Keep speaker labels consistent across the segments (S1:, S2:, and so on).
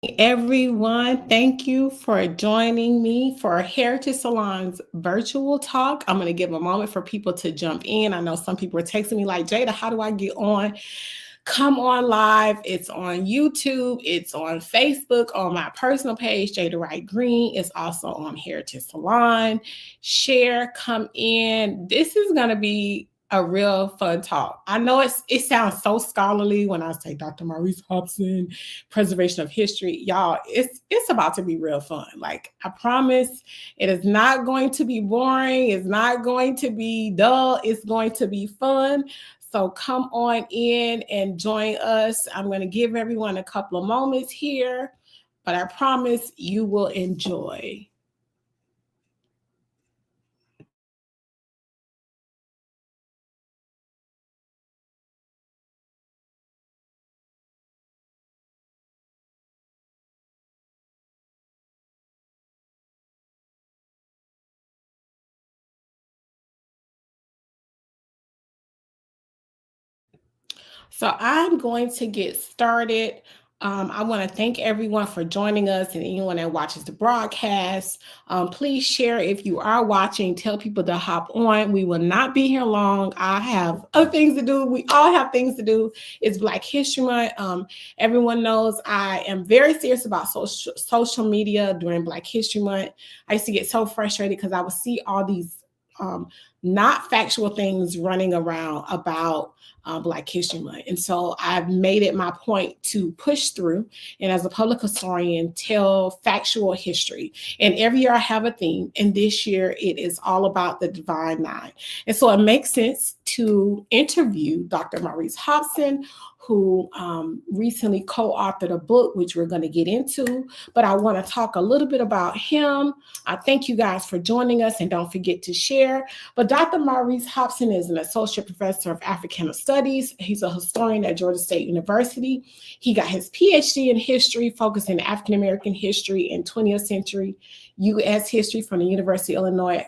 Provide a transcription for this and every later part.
S1: Everyone, thank you for joining me for Heritage Salon's virtual talk. I'm going to give a moment for people to jump in. I know some people are texting me like, Jada, how do I get on? Come on live. It's on YouTube. It's on Facebook, on my personal page, Jada Wright-Greene. It's also on Heritage Salon. Share, come in. This is going to be a real fun talk. I know it sounds so scholarly when I say Dr. Maurice Hobson, preservation of history. Y'all, it's about to be real fun. Like, I promise it is not going to be boring. It's not going to be dull. It's going to be fun. So come on in and join us. I'm going to give everyone a couple of moments here, but I promise you will enjoy. So I'm going to get started. I want to thank everyone for joining us and anyone that watches the broadcast. Please share if you are watching. Tell people to hop on. We will not be here long. I have other things to do. We all have things to do. It's Black History Month. Everyone knows I am very serious about social media during Black History Month. I used to get so frustrated because I would see all these not factual things running around about Black History Month. And so I've made it my point to push through and, as a public historian, tell factual history. And every year I have a theme. And this year it is all about the Divine Nine. And so it makes sense to interview Dr. Maurice Hobson, who recently co-authored a book, which we're going to get into. But I want to talk a little bit about him. I thank you guys for joining us, and don't forget to share. But Dr. Maurice Hobson is an associate professor of Africana Studies. He's a historian at Georgia State University. He got his PhD in history, focusing on African American history and 20th century U.S. history from the University of Illinois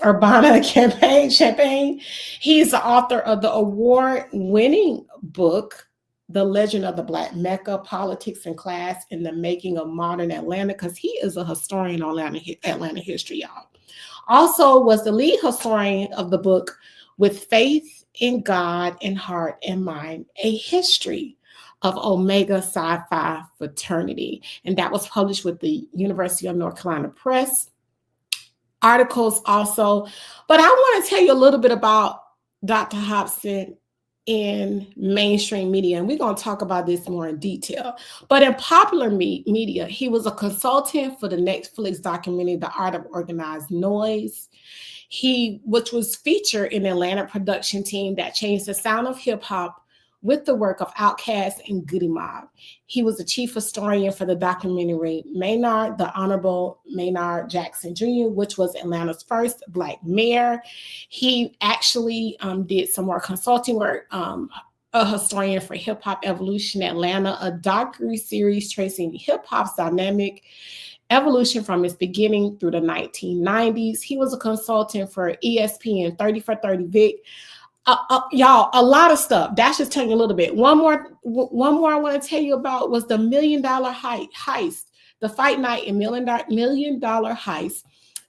S1: Urbana-Champaign. He's the author of the award-winning book, The Legend of the Black Mecca, Politics and Class in the Making of Modern Atlanta, because he is a historian on Atlanta history, y'all. Also was the lead historian of the book, With Faith in God and Heart and Mind, A History of Omega Psi Phi Fraternity. And that was published with the University of North Carolina Press. Articles also. But I want to tell you a little bit about Dr. Hobson in mainstream media, and we're going to talk about this more in detail. But in popular media, he was a consultant for the Netflix documentary, The Art of Organized Noise, which was featured in the Atlanta production team that changed the sound of hip hop with the work of Outkast and Goody Mob. He was the chief historian for the documentary Maynard, the Honorable Maynard Jackson Jr., which was Atlanta's first Black mayor. He actually did some more consulting work, a historian for Hip Hop Evolution Atlanta, a docuseries tracing hip hop's dynamic evolution from its beginning through the 1990s. He was a consultant for ESPN 30 for 30 Vic. Y'all, a lot of stuff. That's just telling you a little bit. One more I want to tell you about was the $1 million heist, the Fight Night and $1 million heist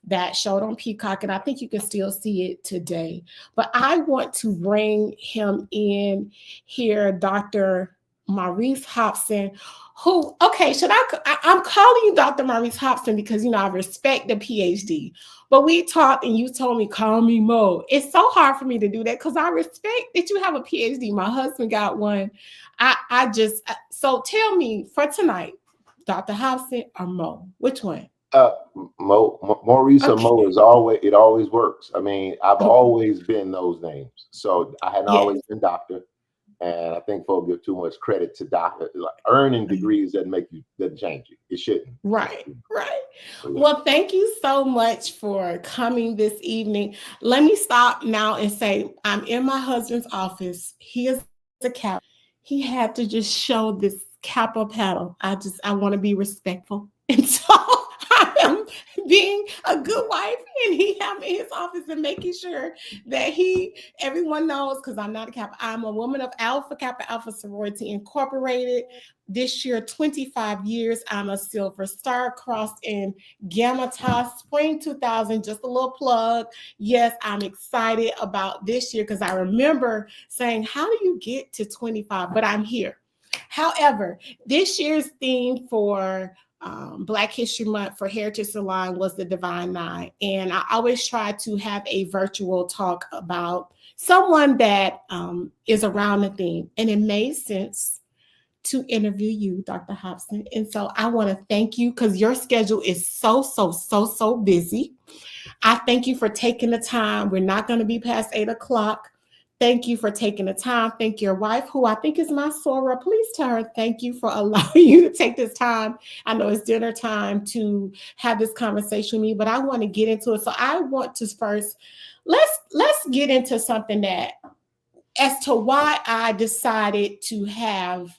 S1: that showed on Peacock, and I think you can still see it today. But I want to bring him in here, Dr. Maurice Hobson, who, okay, I'm calling you Dr. Maurice Hobson because, I respect the PhD. But we talked and you told me, call me Mo. It's so hard for me to do that because I respect that you have a PhD. My husband got one. So tell me for tonight, Dr. Hobson or Mo, which one?
S2: Maurice or
S1: Okay.
S2: Mo it always works. I mean, I've always been those names. So I hadn't always been doctor. And I think folks give too much credit to doctor. Like, earning degrees doesn't change you. It shouldn't.
S1: Right.
S2: So, yeah.
S1: Well, thank you so much for coming this evening. Let me stop now and say I'm in my husband's office. He is a cap. He had to just show this capo paddle. I want to be respectful. And so I am being a good wife, and he have me in his office and making sure that everyone knows, because I'm not a Kappa. I'm a woman of Alpha Kappa Alpha Sorority Incorporated. This year, 25 years. I'm a Silver Star crossed in Gamma Tau Spring 2000. Just a little plug. Yes, I'm excited about this year because I remember saying, how do you get to 25? But I'm here. However, this year's theme for Black History Month for Heritage Salon was the Divine Nine. And I always try to have a virtual talk about someone that is around the theme. And it made sense to interview you, Dr. Hobson. And so I want to thank you because your schedule is so busy. I thank you for taking the time. We're not going to be past 8 o'clock. Thank you for taking the time. Thank your wife, who I think is my Sora. Please tell her thank you for allowing you to take this time. I know it's dinner time to have this conversation with me, but I want to get into it. So I want to first, let's get into something that, as to why I decided to have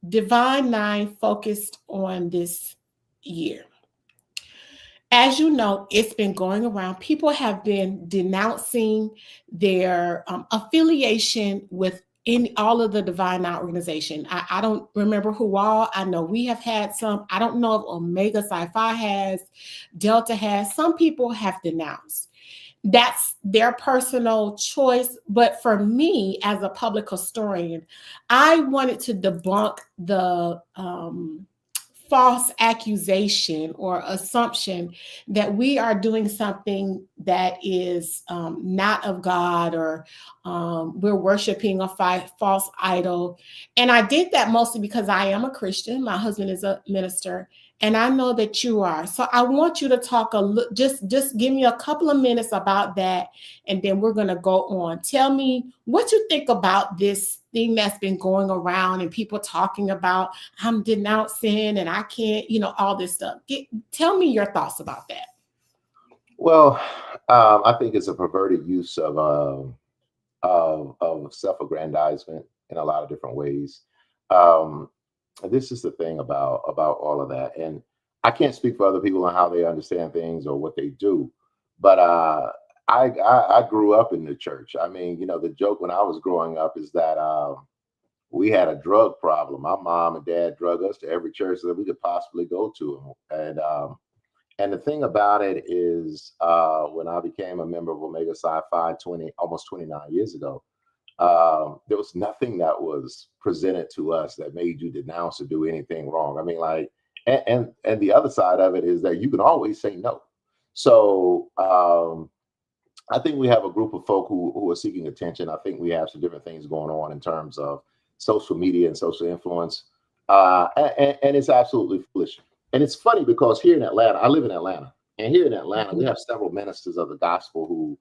S1: Divine Nine focused on this year. As you know, it's been going around. People have been denouncing their affiliation with all of the Divine Nine organization. I don't remember who all. I know we have had some. I don't know if Omega Psi Phi has, Delta has. Some people have denounced. That's their personal choice. But for me, as a public historian, I wanted to debunk the false accusation or assumption that we are doing something that is not of God, or we're worshiping a false idol. And I did that mostly because I am a Christian. My husband is a minister, and I know that you are. So I want you to talk just give me a couple of minutes about that, and then we're going to go on. Tell me what you think about this thing that's been going around and people talking about I'm denouncing and I can't, all this stuff. Tell me your thoughts about that.
S2: Well, I think it's a perverted use of self-aggrandizement in a lot of different ways. This is the thing about all of that, and I can't speak for other people on how they understand things or what they do, but I grew up in the church. I mean, the joke when I was growing up is that we had a drug problem. My mom and dad drug us to every church that we could possibly go to, and the thing about it is, when I became a member of Omega Psi Phi almost 29 years ago, there was nothing that was presented to us that made you denounce or do anything wrong. I mean, like, and the other side of it is that you can always say no. So I think we have a group of folk who are seeking attention. I think we have some different things going on in terms of social media and social influence, and it's absolutely foolish. And it's funny because here in Atlanta, I live in Atlanta, and here in Atlanta, we have several ministers of the gospel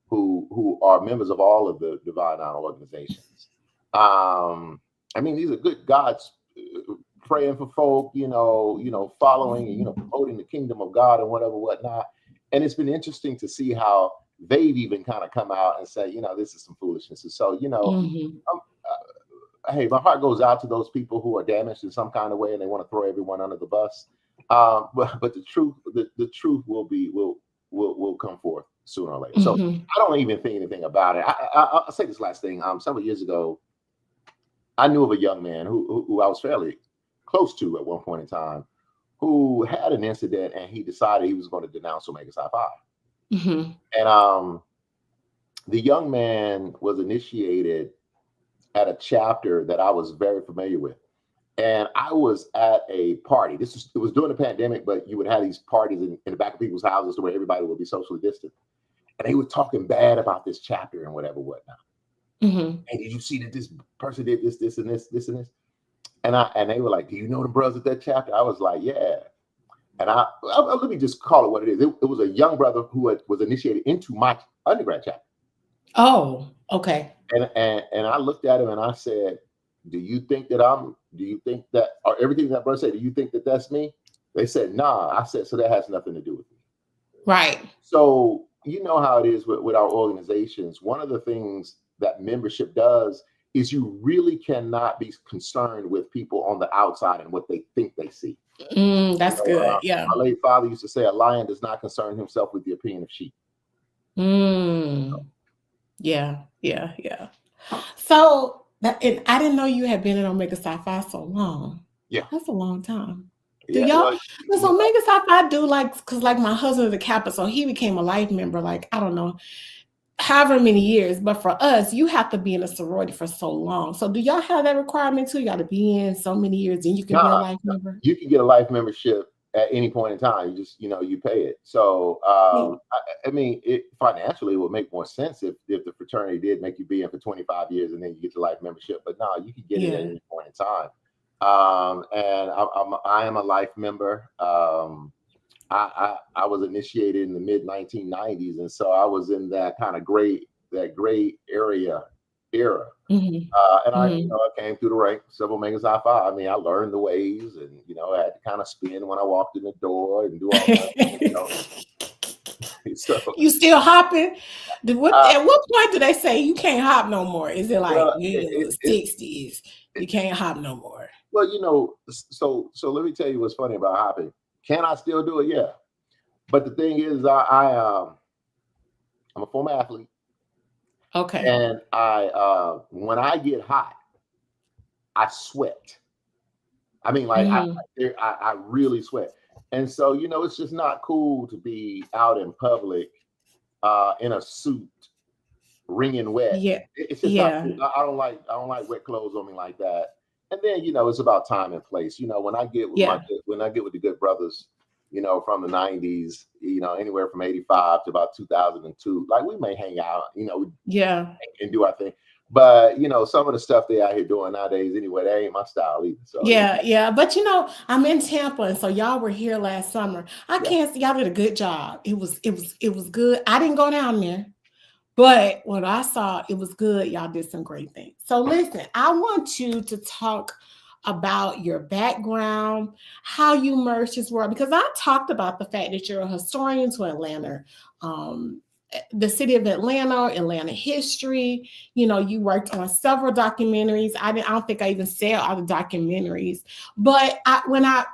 S2: who are members of all of the Divine Nine organizations. I mean, these are good gods, praying for folk, following and promoting the kingdom of God and whatnot. And it's been interesting to see how they've even kind of come out and say, this is some foolishness. And so, hey, my heart goes out to those people who are damaged in some kind of way and they want to throw everyone under the bus. But the truth will come forth sooner or later. So I don't even think anything about it. I'll say this last thing. Several years ago, I knew of a young man who I was fairly close to at one point in time, who had an incident and he decided he was going to denounce Omega Psi Phi. And the young man was initiated at a chapter that I was very familiar with. And I was at a party. It was during the pandemic, but you would have these parties in the back of people's houses where everybody would be socially distant. And they were talking bad about this chapter and whatnot. And did you see that this person did this, this, and this, this, and this? And they were like, do you know the brothers at that chapter? I was like, yeah. And let me just call it what it is. It was a young brother who was initiated into my undergrad chapter.
S1: Oh, okay.
S2: And I looked at him and I said, do you think that or everything that brother said, do you think that that's me? They said, nah. I said, so that has nothing to do with me.
S1: Right.
S2: So you know how it is with our organizations. One of the things that membership does is you really cannot be concerned with people on the outside and what they think they see.
S1: That's good. Yeah.
S2: My late father used to say, a lion does not concern himself with the opinion of sheep.
S1: Yeah. So and I didn't know you had been in Omega Psi Phi so long.
S2: Yeah.
S1: That's a long time. Do
S2: Yeah,
S1: y'all, does Omega Psi Phi do because like my husband is a Kappa, so he became a life member, like, I don't know, however many years. But for us, you have to be in a sorority for so long. So do y'all have that requirement too? You got to be in so many years and you can be a life member?
S2: You can get a life membership at any point in time. You just, you pay it. So, I mean, it financially would make more sense if the fraternity did make you be in for 25 years and then you get the life membership. But no, you can get it at any point in time. And I am a life member. I was initiated in the mid 1990s, and so I was in that kind of gray era. And I came through the ranks of Omega Psi Phi. I mean, I learned the ways, and I had to kind of spin when I walked in the door and do all that. So,
S1: you still hopping? At what point do they say you can't hop no more? Is it like the 60s? You can't hop no more.
S2: Well, so let me tell you what's funny about hopping. Can I still do it? Yeah. But the thing is, I'm a former athlete.
S1: Okay.
S2: And when I get hot, I sweat. I mean, like I really sweat. And so, it's just not cool to be out in public in a suit, wringing wet.
S1: Yeah.
S2: It's just not cool. I don't like wet clothes on me like that. And then, it's about time and place. When I get with the good brothers, from the 90s, anywhere from 85 to about 2002, like we may hang out, and do our thing. But, some of the stuff they out here doing nowadays, anyway, that ain't my style either. So
S1: yeah. But I'm in Tampa, and so y'all were here last summer. I can't see, y'all did a good job. It was good. I didn't go down there, but what I saw, it was good. Y'all did some great things. So listen, I want you to talk about your background, how you merged this world, because I talked about the fact that you're a historian to Atlanta, the city of Atlanta history. You worked on several documentaries. I don't think I even said all the documentaries, but when I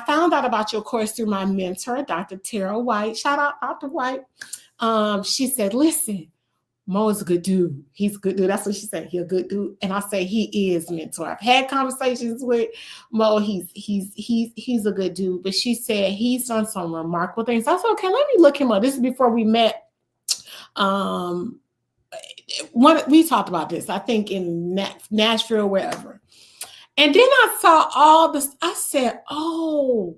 S1: found out about your course through my mentor, Dr. Tara White, shout out Dr. White, she said, listen, Mo is a good dude. He's a good dude. That's what she said. He's a good dude. And I say he is mentor. I've had conversations with Mo. He's a good dude. But she said he's done some remarkable things. I said, okay, let me look him up. This is before we met. We talked about this, I think, in Nashville, wherever. And then I saw all this. I said, oh,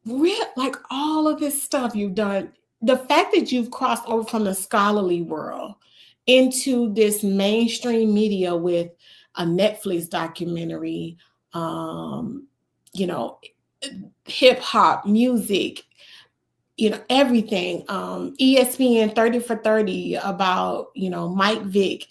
S1: like all of this stuff you've done. The fact that you've crossed over from the scholarly world into this mainstream media with a Netflix documentary, hip hop, music, everything, ESPN 30 for 30 about, Mike Vick.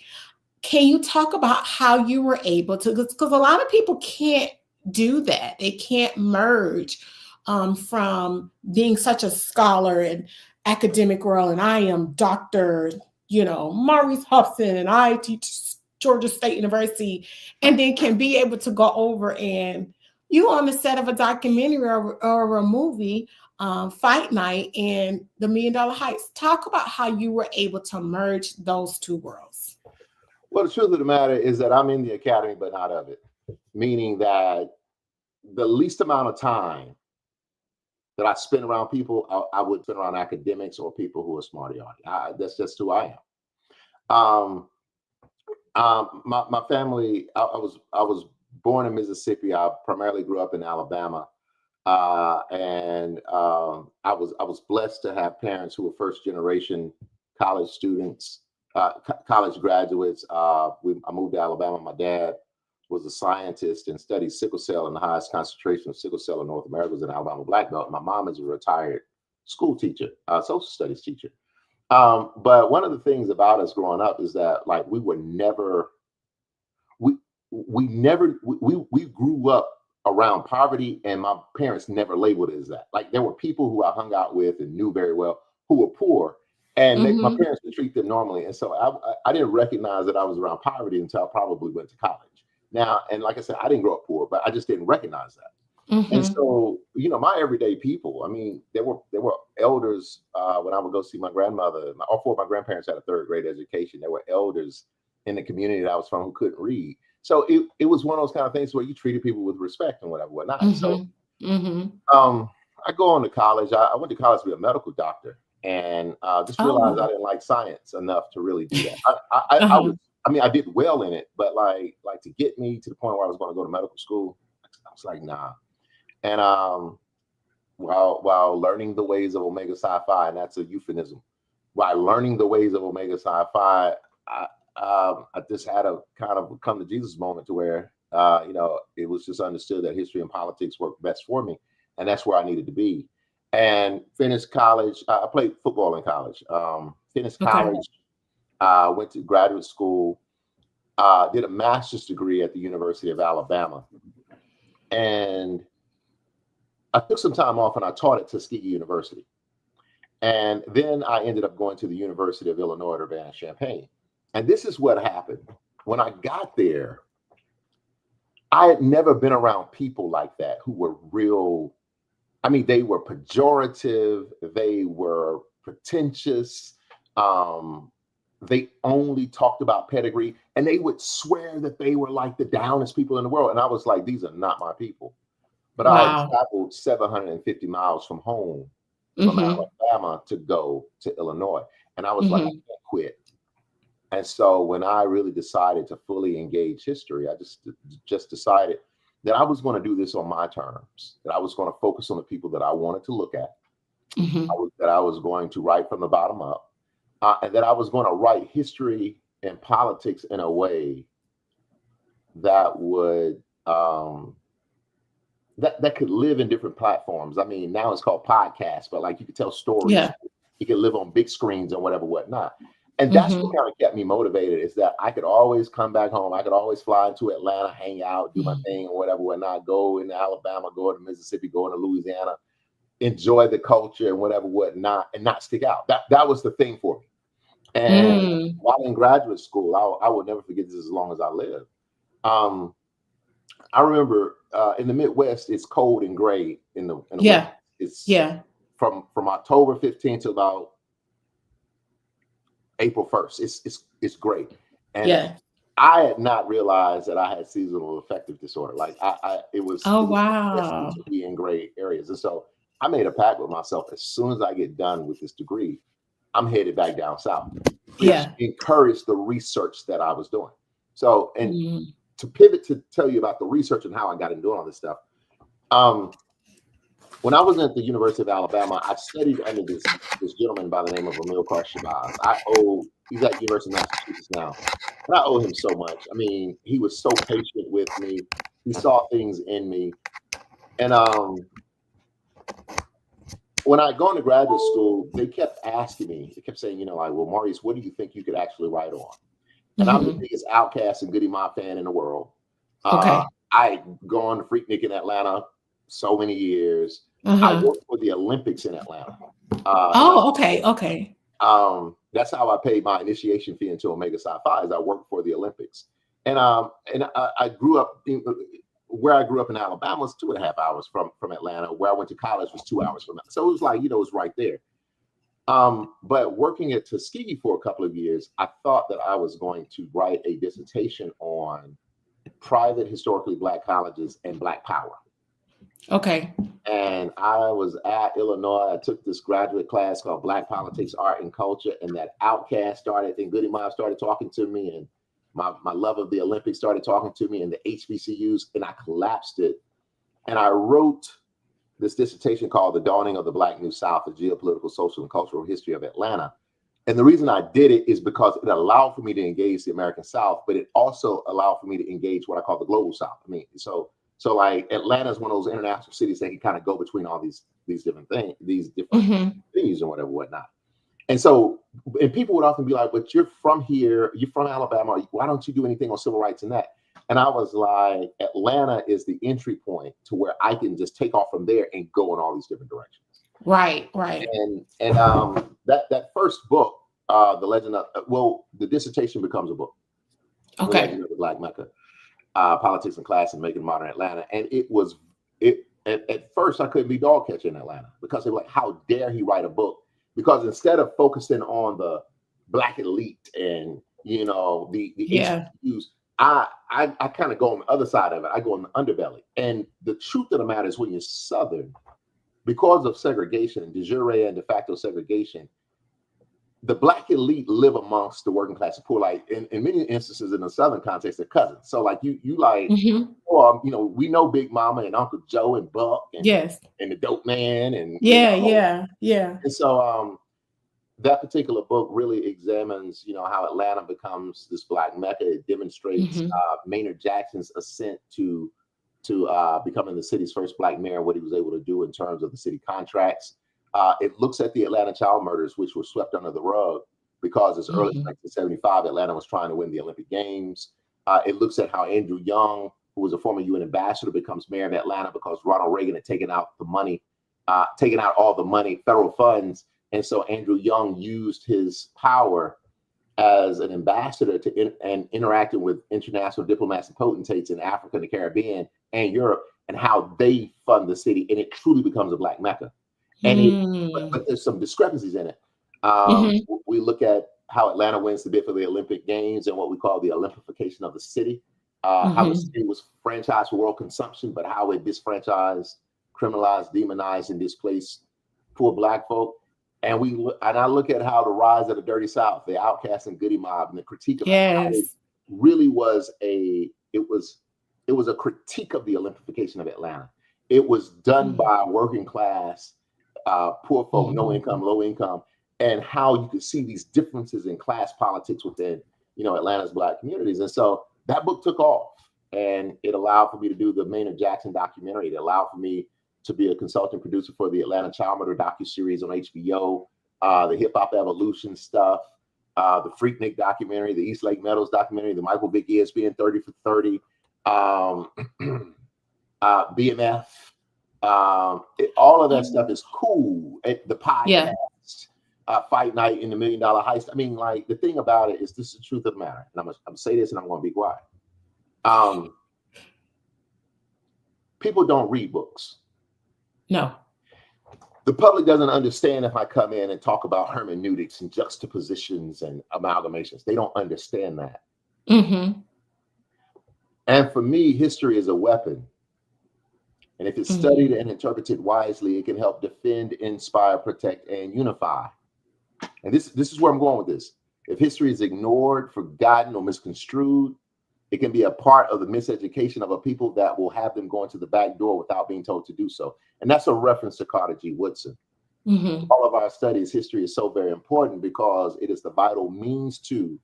S1: Can you talk about how you were able to, because a lot of people can't do that. They can't merge from being such a scholar and academic world, and I am Dr. Maurice Hobson, and I teach Georgia State University, and then can be able to go over and you on the set of a documentary or a movie, Fight Night and the $1 Million Heights. Talk about how you were able to merge those two worlds.
S2: Well, the truth of the matter is that I'm in the academy, but not of it, meaning that the least amount of time that I spend around people, I would spend around academics or people who are smarty. That's just who I am. My family, I was born in Mississippi. I primarily grew up in Alabama, and I was blessed to have parents who were first generation college students, college graduates. I moved to Alabama. My dad was a scientist and studied sickle cell, and the highest concentration of sickle cell in North America was in Alabama Black Belt. My mom is a retired school teacher, social studies teacher. But one of the things about us growing up is that, like, we grew up around poverty, and my parents never labeled it as that. Like, there were people who I hung out with and knew very well who were poor, And my
S1: Mm-hmm.
S2: parents would treat them normally. And so I didn't recognize that I was around poverty until I probably went to college. Now, and like I said, I didn't grow up poor, but I just didn't recognize that. And
S1: Mm-hmm.
S2: so, my everyday people, I mean, there were elders when I would go see my grandmother. All four of my grandparents had a third grade education. There were elders in the community that I was from who couldn't read. So it was one of those kind of things where you treated people with respect and whatnot. So
S1: Mm-hmm. Mm-hmm.
S2: I go on to college. I went to college to be a medical doctor, and just realized I
S1: Oh.
S2: didn't like science enough to really do that. I
S1: Uh-huh.
S2: was, I mean, I did well in it, but like to get me to the point where I was going to go to medical school, I was like, nah. And while learning the ways of Omega Psi Phi, and that's a euphemism, while learning the ways of Omega Psi Phi, I just had a kind of come to Jesus moment to where it was just understood that history and politics worked best for me, and that's where I needed to be. And finished college. I played football in college. Finished
S1: Okay.
S2: college. Went to graduate school. Did a master's degree at the University of Alabama, and I took some time off and I taught at Tuskegee University. And then I ended up going to the University of Illinois at Urbana-Champaign. And this is what happened. When I got there, I had never been around people like that who were real. I mean, they were pejorative, they were pretentious. They only talked about pedigree, and they would swear that they were like the downest people in the world. And I was like, these are not my people. But I had
S1: Wow.
S2: traveled 750 miles from home, from
S1: Mm-hmm.
S2: Alabama, to go to Illinois. And I was like, I
S1: Mm-hmm.
S2: can't quit. And so when I really decided to fully engage history, I just decided that I was going to do this on my terms, that I was going to focus on the people that I wanted to look at,
S1: Mm-hmm.
S2: that I was going to write from the bottom up, and that I was going to write history and politics in a way that would that could live in different platforms. I mean, now it's called podcast, but like you could tell stories.
S1: Yeah.
S2: You could live on big screens and whatnot. And that's what
S1: Mm-hmm.
S2: kind of kept me motivated, is that I could always come back home. I could always fly into Atlanta, hang out, do my
S1: Mm-hmm.
S2: thing or whatnot, go into Alabama, go to Mississippi, go into Louisiana, enjoy the culture and whatnot, and not stick out. That was the thing for me. And
S1: Mm.
S2: while in graduate school, I will never forget this as long as I live. Um, I remember in the Midwest, it's cold and gray in the winter.
S1: Yeah.
S2: It's
S1: Yeah.
S2: from October 15th to about April 1st. It's great. And
S1: Yeah.
S2: I had not realized that I had seasonal affective disorder. Like it was
S1: Oh,
S2: destined
S1: wow.
S2: to be in gray areas. And so I made a pact with myself. As soon as I get done with this degree, I'm headed back down south, which
S1: Yeah.
S2: encouraged the research that I was doing. So, and
S1: Mm.
S2: to pivot to tell you about the research and how I got into doing all this stuff. When I was at the University of Alabama, I studied under this gentleman by the name of Amilcar Shabazz. He's at University of Massachusetts now, and I owe him so much. I mean, he was so patient with me. He saw things in me, and when I go into graduate school, they kept asking me. They kept saying, like, well, Maurice, what do you think you could actually write on? And I'm the
S1: Mm-hmm.
S2: biggest Outcast and Goody Mob fan in the world.
S1: Okay.
S2: I go on to Freaknik in Atlanta so many years. I
S1: Uh-huh.
S2: worked for the Olympics in Atlanta. And
S1: Oh, okay. Okay.
S2: that's how I paid my initiation fee into Omega Psi Phi, is I worked for the Olympics. And I grew up, where I grew up in Alabama was 2.5 hours from Atlanta. Where I went to college was 2 hours from Atlanta. So it was like, it was right there. But working at Tuskegee for a couple of years, I thought that I was going to write a dissertation on private historically Black colleges and Black power.
S1: Okay.
S2: And I was at Illinois. I took this graduate class called Black Politics, Art, and Culture, and that Outcast started, and Goody Mob started talking to me, and my love of the Olympics started talking to me, and the HBCUs, and I collapsed it. And I wrote this dissertation called The Dawning of the Black New South, a geopolitical, social, and cultural history of Atlanta. And the reason I did it is because it allowed for me to engage the American South, but it also allowed for me to engage what I call the global South. I mean, so like Atlanta is one of those international cities that can kind of go between all these different things, these different
S1: Mm-hmm.
S2: venues and whatnot. And so, and people would often be like, but you're from here, you're from Alabama, why don't you do anything on civil rights and that? And I was like, Atlanta is the entry point to where I can just take off from there and go in all these different directions.
S1: Right, right.
S2: And that first book, the legend of the dissertation becomes a book, The
S1: Okay.
S2: Legend of the Black Mecca, Politics and Class and Making Modern Atlanta. And at first I couldn't be dog catcher in Atlanta because they were like, how dare he write a book? Because instead of focusing on the Black elite and the
S1: Yeah.
S2: HBCUs, I kind of go on the other side of it. I go on the underbelly. And the truth of the matter is, when you're Southern, because of segregation, de jure and de facto segregation, the Black elite live amongst the working class and poor. Like in many instances in the Southern context, they're cousins. So like you like,
S1: Mm-hmm.
S2: we know Big Mama and Uncle Joe and Buck
S1: Yes.
S2: and the Dope Man and
S1: Yeah, yeah, yeah.
S2: and so that particular book really examines how Atlanta becomes this Black Mecca. It demonstrates
S1: Mm-hmm.
S2: Maynard Jackson's ascent to becoming the city's first Black mayor, what he was able to do in terms of the city contracts. It looks at the Atlanta child murders, which were swept under the rug because as early as
S1: Mm-hmm.
S2: 1975, Atlanta was trying to win the Olympic Games. It looks at how Andrew Young, who was a former UN ambassador, becomes mayor of Atlanta because Ronald Reagan had taken out all the money, federal funds. And so Andrew Young used his power as an ambassador and interacting with international diplomats and potentates in Africa and the Caribbean and Europe, and how they fund the city, and it truly becomes a Black Mecca. And but there's some discrepancies in it.
S1: Mm-hmm.
S2: We look at how Atlanta wins the bid for the Olympic Games and what we call the Olympification of the city. How the
S1: Mm-hmm.
S2: city was franchised for world consumption, but how it disfranchised, criminalized, demonized, and displaced poor Black folk. And I look at how the rise of the Dirty South, the outcast and goody mob, and the critique of how it
S1: Yes.
S2: really was it was a critique of the Olympification of Atlanta. It was done by working class, poor folk, no
S1: Mm-hmm.
S2: income, low income, and how you could see these differences in class politics within Atlanta's Black communities. And so that book took off, and it allowed for me to do the Maynard Jackson documentary. It allowed for me to be a consultant producer for the Atlanta Child Murder docuseries on HBO, the Hip Hop Evolution stuff, the Freaknik documentary, the East Lake Meadows documentary, the Michael Vick ESPN 30 for 30, BMF. All of that stuff is cool. The
S1: Yeah.
S2: podcast, Fight Night in the $1 Million Heist. I mean, like, the thing about it is, this is the truth of the matter. And I'm gonna say this, and I'm gonna be quiet. People don't read books.
S1: No.
S2: The public doesn't understand if I come in and talk about hermeneutics and juxtapositions and amalgamations. They don't understand that.
S1: Mm-hmm.
S2: And for me, history is a weapon. And if it's studied and interpreted wisely, it can help defend, inspire, protect, and unify. And this is where I'm going with this. If history is ignored, forgotten, or misconstrued, it can be a part of the miseducation of a people that will have them going to the back door without being told to do so. And that's a reference to Carter G. Woodson.
S1: Mm-hmm.
S2: All of our studies, history is so very important because it is the vital means to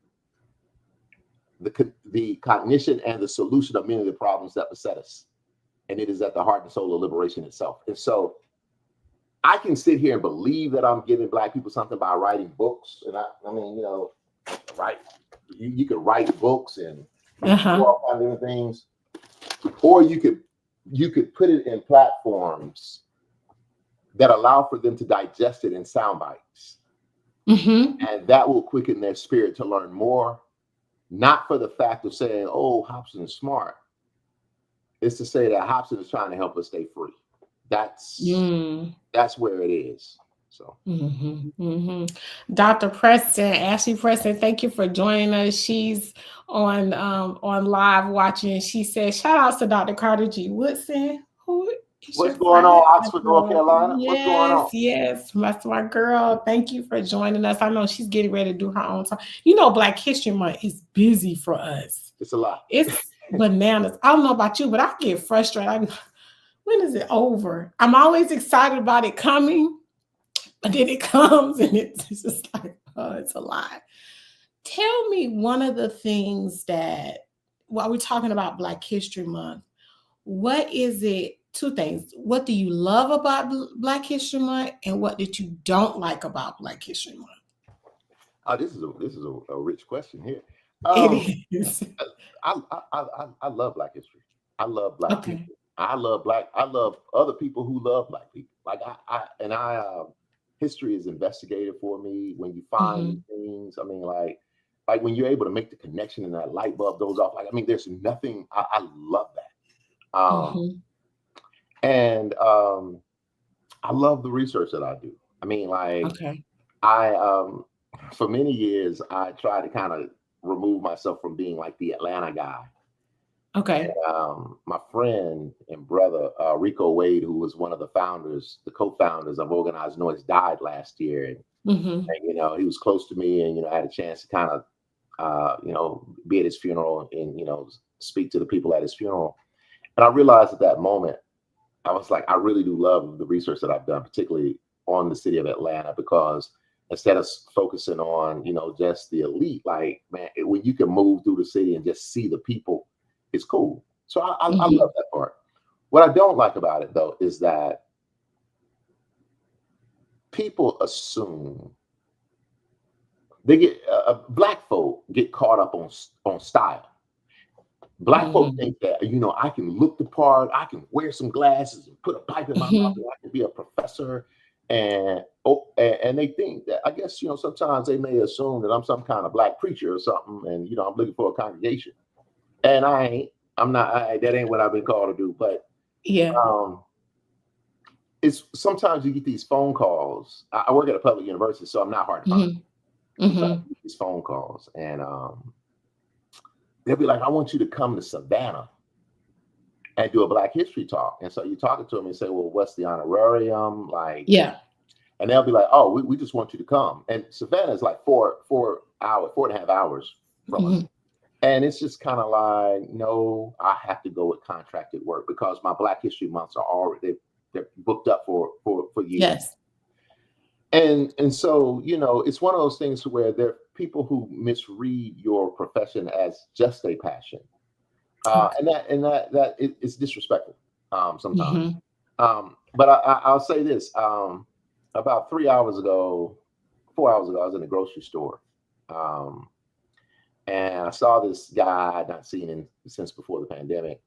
S2: the cognition and the solution of many of the problems that beset us. And it is at the heart and soul of liberation itself. And so I can sit here and believe that I'm giving Black people something by writing books. And I mean, right? You could write books and do all kinds of different things, or you could put it in platforms that allow for them to digest it in sound bites, and that will quicken their spirit to learn more. Not for the fact of saying, "Oh, Hobson is smart." It's to say that Hobson is trying to help us stay free. That's where it is. So,
S1: Dr. Preston, Ashley Preston, thank you for joining us. She's on live watching. She says, "Shout outs to Dr. Carter G. Woodson, who is
S2: what's
S1: your
S2: going
S1: friend."
S2: on, Oxford, North Carolina? What's going on?
S1: Yes, that's my girl. Thank you for joining us. I know she's getting ready to do her own time. Black History Month is busy for us.
S2: It's a lot.
S1: It's bananas. I don't know about you, but I get frustrated. When is it over? I'm always excited about it coming. But then it comes and it's just like, oh, it's a lot. Tell me one of the things that, while we're talking about Black History Month, what is it? Two things. What do you love about Black History Month, and what did you don't like about Black History Month?
S2: This is a rich question here.
S1: It is.
S2: I love Black history. I love Black people. I love other people who love black people. Like history is investigated for me. When you find things, I mean, like when you're able to make the connection and that light bulb goes off. Like, I mean, there's nothing. I love that. And I love the research that I do. I mean, like,
S1: Okay.
S2: I for many years I tried to kind of remove myself from being like the Atlanta guy.
S1: Okay.
S2: And my friend and brother Rico Wade, who was one of the founders, the co-founders of Organized Noise, died last year, and you know, he was close to me, and you know, I had a chance to kind of you know, be at his funeral and you know, speak to the people at his funeral. And I realized at that moment, I was like, I really do love the research that I've done, particularly on the city of Atlanta, because instead of focusing on, you know, just the elite, like, man, when you can move through the city and just see the people, it's cool. So I love that part. What I don't like about it, though, is that people assume they get black folk get caught up on style. Black folk think that, you know, I can look the part, I can wear some glasses and put a pipe in my mouth, and I can be a professor. And and they think that, I guess, you know, sometimes they may assume that I'm some kind of black preacher or something, and you know, I'm looking for a congregation. And I ain't. I'm not. That ain't what I've been called to do. But
S1: Yeah.
S2: it's sometimes you get these phone calls. I work at a public university, so I'm not hard to find. Sometimes you get these phone calls, and they'll be like, "I want you to come to Savannah and do a Black History talk." And so you're talking to them and say, "Well, what's the honorarium?" Like,
S1: Yeah.
S2: and they'll be like, "Oh, we just want you to come." And Savannah is like 4.5 hours from us. And it's just kind of like, no, I have to go with contracted work because my Black History months are already, they're booked up for years.
S1: Yes.
S2: And so, you know, it's one of those things where there are people who misread your profession as just a passion. And that it's disrespectful sometimes. But I'll say this, about 4 hours ago, I was in the grocery store. And I saw this guy I'd not seen him since before the pandemic.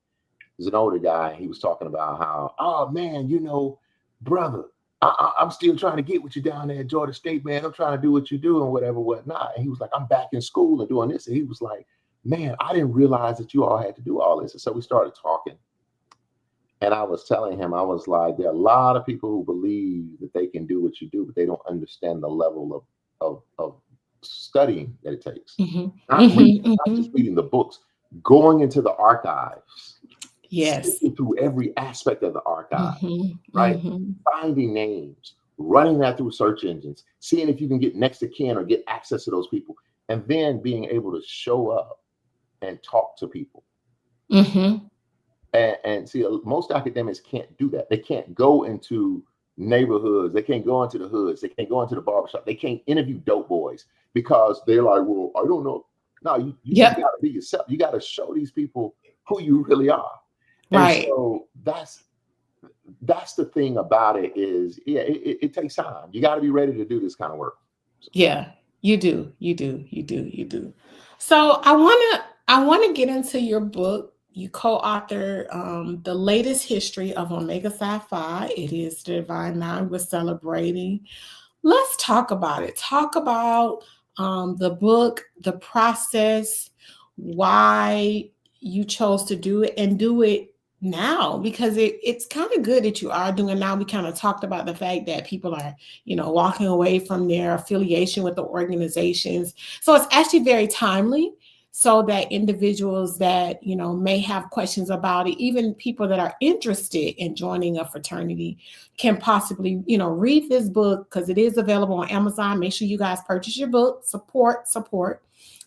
S2: He's an older guy. He was talking about how, oh man, you know, brother, I'm still trying to get with you down there at Georgia State, man. I'm trying to do what you do and whatnot. And he was like, I'm back in school and doing this. And he was like, man, I didn't realize that you all had to do all this. And so we started talking. And I was telling him, I was like, there are a lot of people who believe that they can do what you do, but they don't understand the level of studying that it takes. Not just reading the books, going into the archives, sifting through every aspect of the archive, right? Finding names, running that through search engines, seeing if you can get next to kin or get access to those people, and then being able to show up and talk to people. And see, most academics can't do that. They can't go into neighborhoods. They can't go into the hoods. They can't go into the barbershop. They can't interview dope boys because they're like, well, I don't know. No, you just got to be yourself. You got to show these people who you really are.
S1: Right.
S2: And so that's the thing about it is, yeah, it takes time. You got to be ready to do this kind of work.
S1: Yeah, you do. So I want to get into your book. You co-author the latest history of Omega Psi Phi. It is the Divine Nine we're celebrating. Let's talk about it. Talk about the book, the process, why you chose to do it and do it now, because it's kind of good that you are doing it now. We kind of talked about the fact that people are, you know, walking away from their affiliation with the organizations. So it's actually very timely, so that individuals that, you know, may have questions about it, even people that are interested in joining a fraternity, can possibly, you know, read this book, because it is available on Amazon. Make sure you guys purchase your book. Support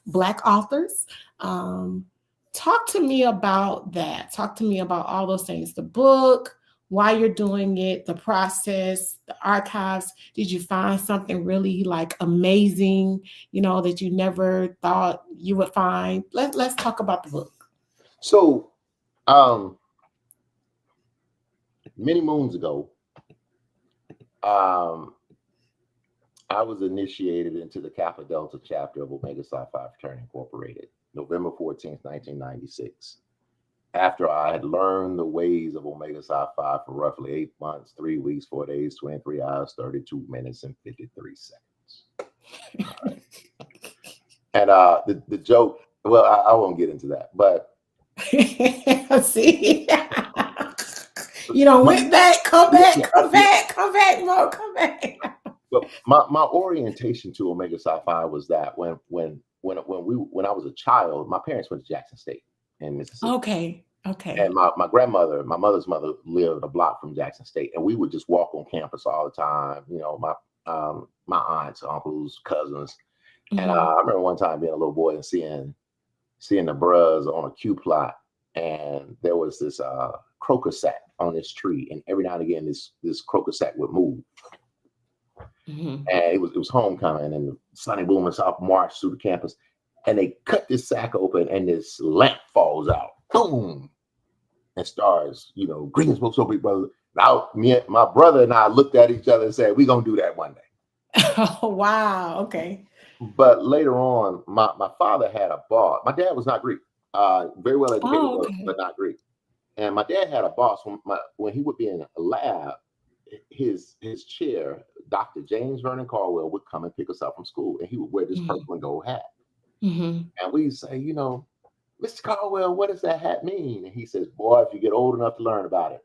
S1: Black authors. Talk to me about that. Talk to me about all those things. The book, why you're doing it, the process, the archives. Did you find something really like amazing, you know, that you never thought you would find? Let's talk about the book.
S2: So, many moons ago, I was initiated into the Kappa Delta chapter of Omega Psi Phi Fraternity Incorporated, November 14th, 1996. after I had learned the ways of Omega Psi Phi for roughly 8 months, 3 weeks, 4 days, 23 hours, 32 minutes, and 53 seconds. And the joke, well, I won't get into that, but
S1: see, you know, went back, come back, Mo, come back.
S2: But my orientation to Omega Psi Phi was that when I was a child, my parents went to Jackson State in Mississippi.
S1: Okay.
S2: And my grandmother, my mother's mother, lived a block from Jackson State, and we would just walk on campus all the time. You know, my aunts, uncles, cousins. And I remember one time being a little boy and seeing the bruhs on a Q plot, and there was this crocus sack on this tree, and every now and again this crocus sack would move. And it was homecoming, and the Sonny Boom and South marched through the campus, and they cut this sack open, and this lamp falls out, boom, and stars, you know, green smoke so big, brother. Now, my brother and I looked at each other and said, "We're gonna do that one day."
S1: Oh wow, okay.
S2: But later on, my father had a boss. My dad was not Greek, very well educated, but not Greek. And my dad had a boss when he would be in a lab. His chair, Dr. James Vernon Caldwell, would come and pick us up from school, and he would wear this purple and gold hat. And we'd say, you know, "Mr. Caldwell, what does that hat mean?" And he says, "Boy, if you get old enough to learn about it."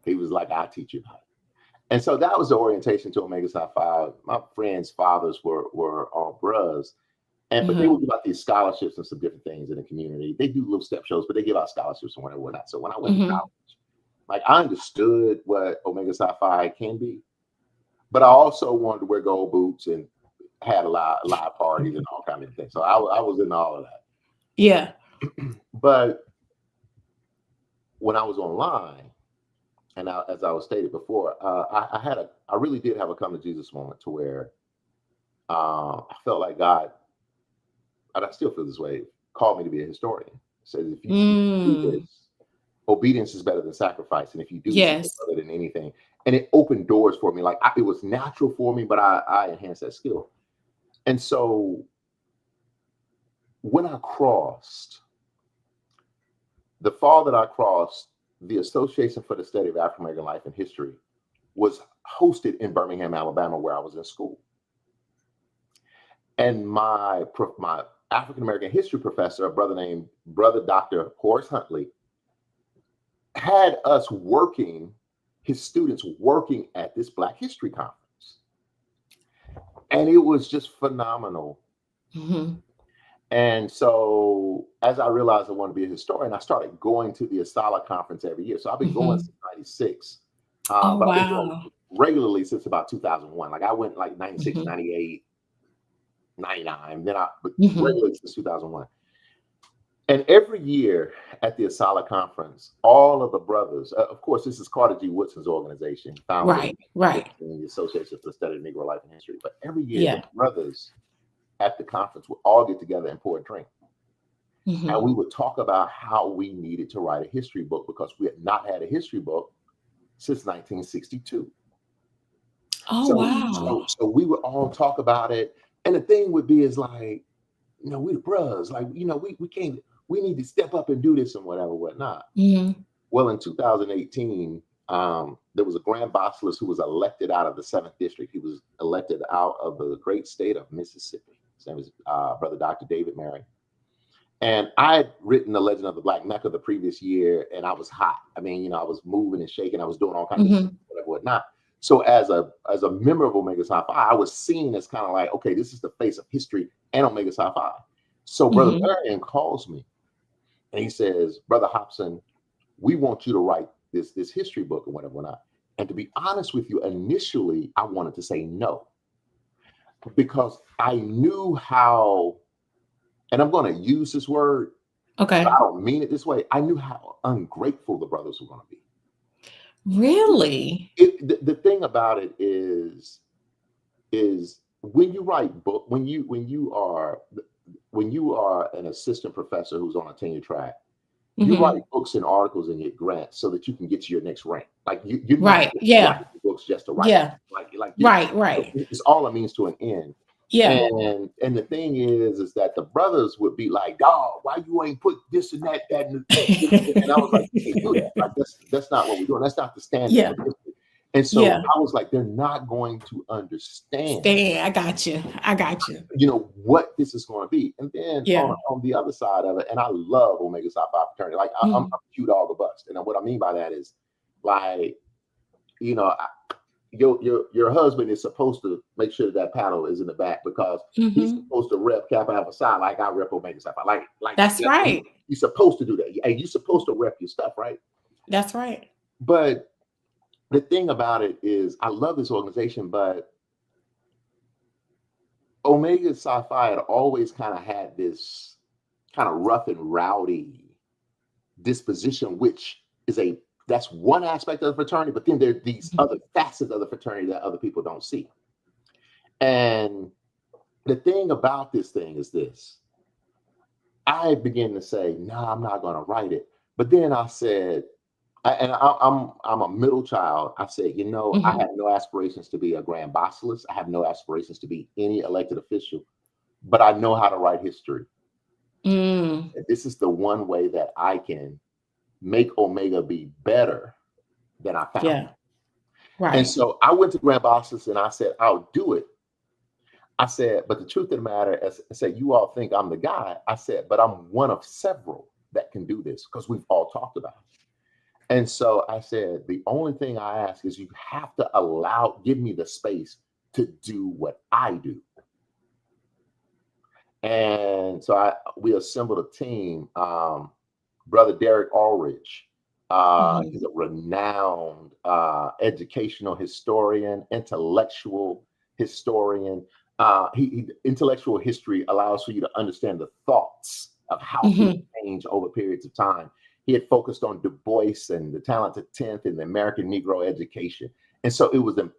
S2: He was like, "I'll teach you about it." And so that was the orientation to Omega Psi Phi. My friends' fathers were all bruhs, but they would give out these scholarships and some different things in the community. They do little step shows, but they give out scholarships and whatnot. So when I went to college, like, I understood what Omega Psi Phi can be, but I also wanted to wear gold boots and had a lot of parties and all kinds of things. So I was in all of that.
S1: Yeah.
S2: But when I was online, and as I was stated before, I really did have a come to Jesus moment to where I felt like God, and I still feel this way, called me to be a historian. Says, if you do this, obedience is better than sacrifice, and if you do this, it's better than anything. And it opened doors for me. Like, it was natural for me, but I enhanced that skill. And so when I crossed, the fall that I crossed, the Association for the Study of African American Life and History was hosted in Birmingham, Alabama, where I was in school. And my African American history professor, a brother named Dr. Horace Huntley, had us his students working at this Black History Conference. And it was just phenomenal. And so as I realized I wanted to be a historian, I started going to the Asala conference every year. So I've been going since 96. But I've been going regularly since about 2001. Like, I went like 96, 98, 99, but regularly since 2001. And every year at the Asala conference, all of the brothers, of course, this is Carter G. Woodson's organization, founded in the Association for the Study of Negro Life and History. But every year, the brothers at the conference would all get together and pour a drink. And we would talk about how we needed to write a history book, because we had not had a history book since 1962. So we would all talk about it. And the thing would be is like, you know, we the brothers, like, you know, we need to step up and do this and whatnot. Well, in 2018, there was a Grand Bosselist who was elected out of the 7th District. He was elected out of the great state of Mississippi. His name was Brother Dr. David Merritt. And I had written The Legend of the Black Mecca the previous year, and I was hot. I mean, you know, I was moving and shaking. I was doing all kinds of stuff, whatnot. So as a member of Omega Psi Phi, I was seen as kind of like, okay, this is the face of history and Omega Psi Phi. So Brother Marion calls me, and he says, "Brother Hobson, we want you to write this history book and whatnot." And to be honest with you, initially, I wanted to say no, because I knew how, and I'm going to use this word, but I don't mean it this way. I knew how ungrateful the brothers were going to be.
S1: Really?
S2: The thing about it is when you write book, when you are an assistant professor who's on a tenure track, you write books and articles and get grants so that you can get to your next rank. Like you're not writing books just to write. Like it's all a means to an end.
S1: Yeah.
S2: And the thing is that the brothers would be like, dog, why you ain't put this and that, and I was like, you can't do that. Like that's not what we're doing. That's not the standard
S1: Yeah.
S2: of history. And so
S1: Yeah.
S2: I was like, they're not going to understand,
S1: Stan, I got you. I got you.
S2: what this is going to be. And then
S1: Yeah.
S2: on the other side of it, and I love Omega Psi Phi fraternity. Like I'm
S1: Mhm.
S2: a cute all the bust. And what I mean by that is like, you know, your husband is supposed to make sure that paddle is in the back because he's
S1: Mhm.
S2: supposed to rep Kappa Alpha Psi like I rep Omega Psi Phi. Like
S1: That's
S2: that's what
S1: right.
S2: he's supposed to do that. Hey, you're supposed to rep your stuff, right?
S1: That's right.
S2: But the thing about it is, I love this organization, but Omega Psi Phi had always kind of had this kind of rough and rowdy disposition, which is that's one aspect of the fraternity, but then there are these
S1: Mhm.
S2: other facets of the fraternity that other people don't see. And the thing about this thing is this. I began to say, no, I'm not going to write it. But then I said, I'm a middle child. I said, I
S1: Mhm.
S2: have no aspirations to be a grand basilisk. I have no aspirations to be any elected official, but I know how to write history.
S1: Mm.
S2: And this is the one way that I can make Omega be better than I found it.
S1: Yeah.
S2: And
S1: Right.
S2: so I went to Grand Basilisk and I said, I'll do it. I said, but the truth of the matter is, I said, you all think I'm the guy. I said, but I'm one of several that can do this because we've all talked about it. And so I said, the only thing I ask is you have to give me the space to do what I do. And so we assembled a team. Brother Derek Ulrich,
S1: Mhm.
S2: he's a renowned educational historian, intellectual historian. Intellectual history allows for you to understand the thoughts of how things
S1: Mhm.
S2: change over periods of time. He had focused on Du Bois and the Talented Tenth and the American Negro education. And so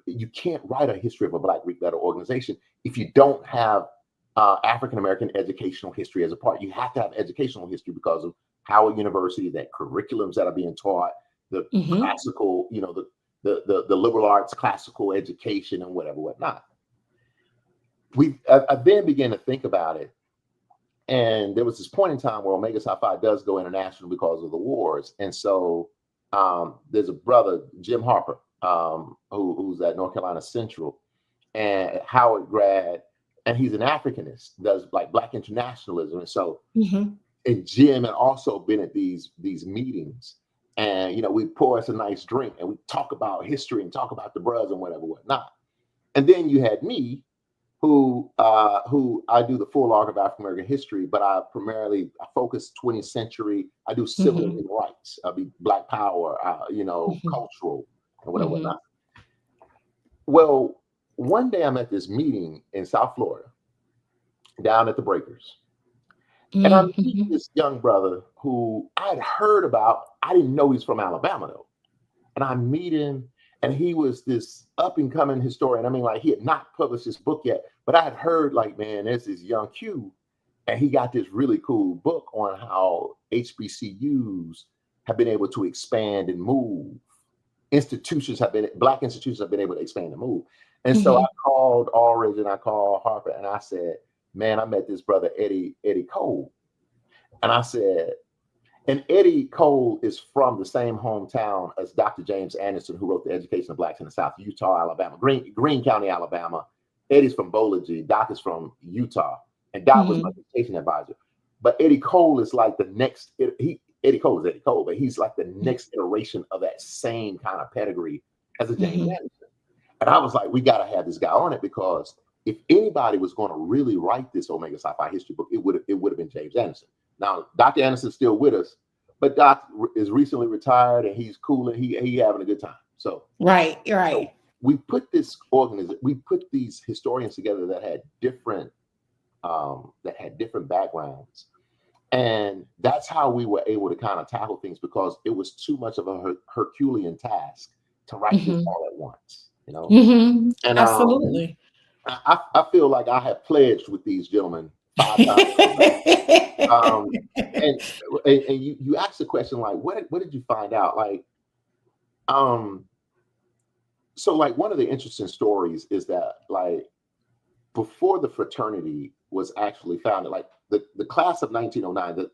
S2: you can't write a history of a Black Greek letter organization if you don't have African American educational history as a part. You have to have educational history because of Howard University, that curriculums that are being taught, the
S1: Mhm.
S2: classical, the liberal arts, classical education, and whatnot. I then began to think about it, and there was this point in time where Omega Psi Phi does go international because of the wars, and so there's a brother, Jim Harper, who's at North Carolina Central, and Howard grad, and he's an Africanist, does like Black internationalism, and so
S1: Mhm.
S2: and Jim had also been at these meetings, and we pour us a nice drink and we talk about history and talk about the bros and whatnot. And then you had me, who I do the full arc of African American history, but I focus 20th century. I do civil and
S1: Mhm.
S2: human rights. I be Black Power,
S1: Mhm.
S2: cultural and
S1: Mhm.
S2: whatnot. Well, one day I'm at this meeting in South Florida, down at the Breakers. And I meet
S1: Mhm.
S2: this young brother who I'd heard about. I didn't know he's from Alabama though. And I meet him, and he was this up and coming historian. I mean, like he had not published his book yet, but I had heard, like, man, there's this young Q, and he got this really cool book on how HBCUs have been able to expand and move. Black institutions have been able to expand and move. And so I
S1: Mhm.
S2: called Aldridge and I called Harper, and I said, man, I met this brother Eddie Cole. And I said, and Eddie Cole is from the same hometown as Dr. James Anderson, who wrote The Education of Blacks in the South, Utah, Alabama, Greene County, Alabama. Eddie's from Bolaji, Doc is from Utah, and Doc was my
S1: Mhm.
S2: education advisor. But Eddie Cole is like the next, Eddie Cole is Eddie Cole, but he's like the next iteration of that same kind of pedigree as a James
S1: Mhm.
S2: Anderson. And I was like, we got to have this guy on it because if anybody was going to really write this Omega Psi Phi history book, it would have been James Anderson. Now, Dr. Anderson's still with us, but Doc is recently retired and he's cool and he having a good time. So,
S1: Right.
S2: so
S1: Right.
S2: we put we put these historians together that had different backgrounds, and that's how we were able to kind of tackle things because it was too much of a Herculean task to write this
S1: Mhm.
S2: all at once,
S1: Mhm.
S2: And
S1: Absolutely.
S2: I feel like I have pledged with these gentlemen 5 times over. Um, and you asked the question like, what did you find out? Like, so like one of the interesting stories is that like before the fraternity was actually founded, like the class of 1909,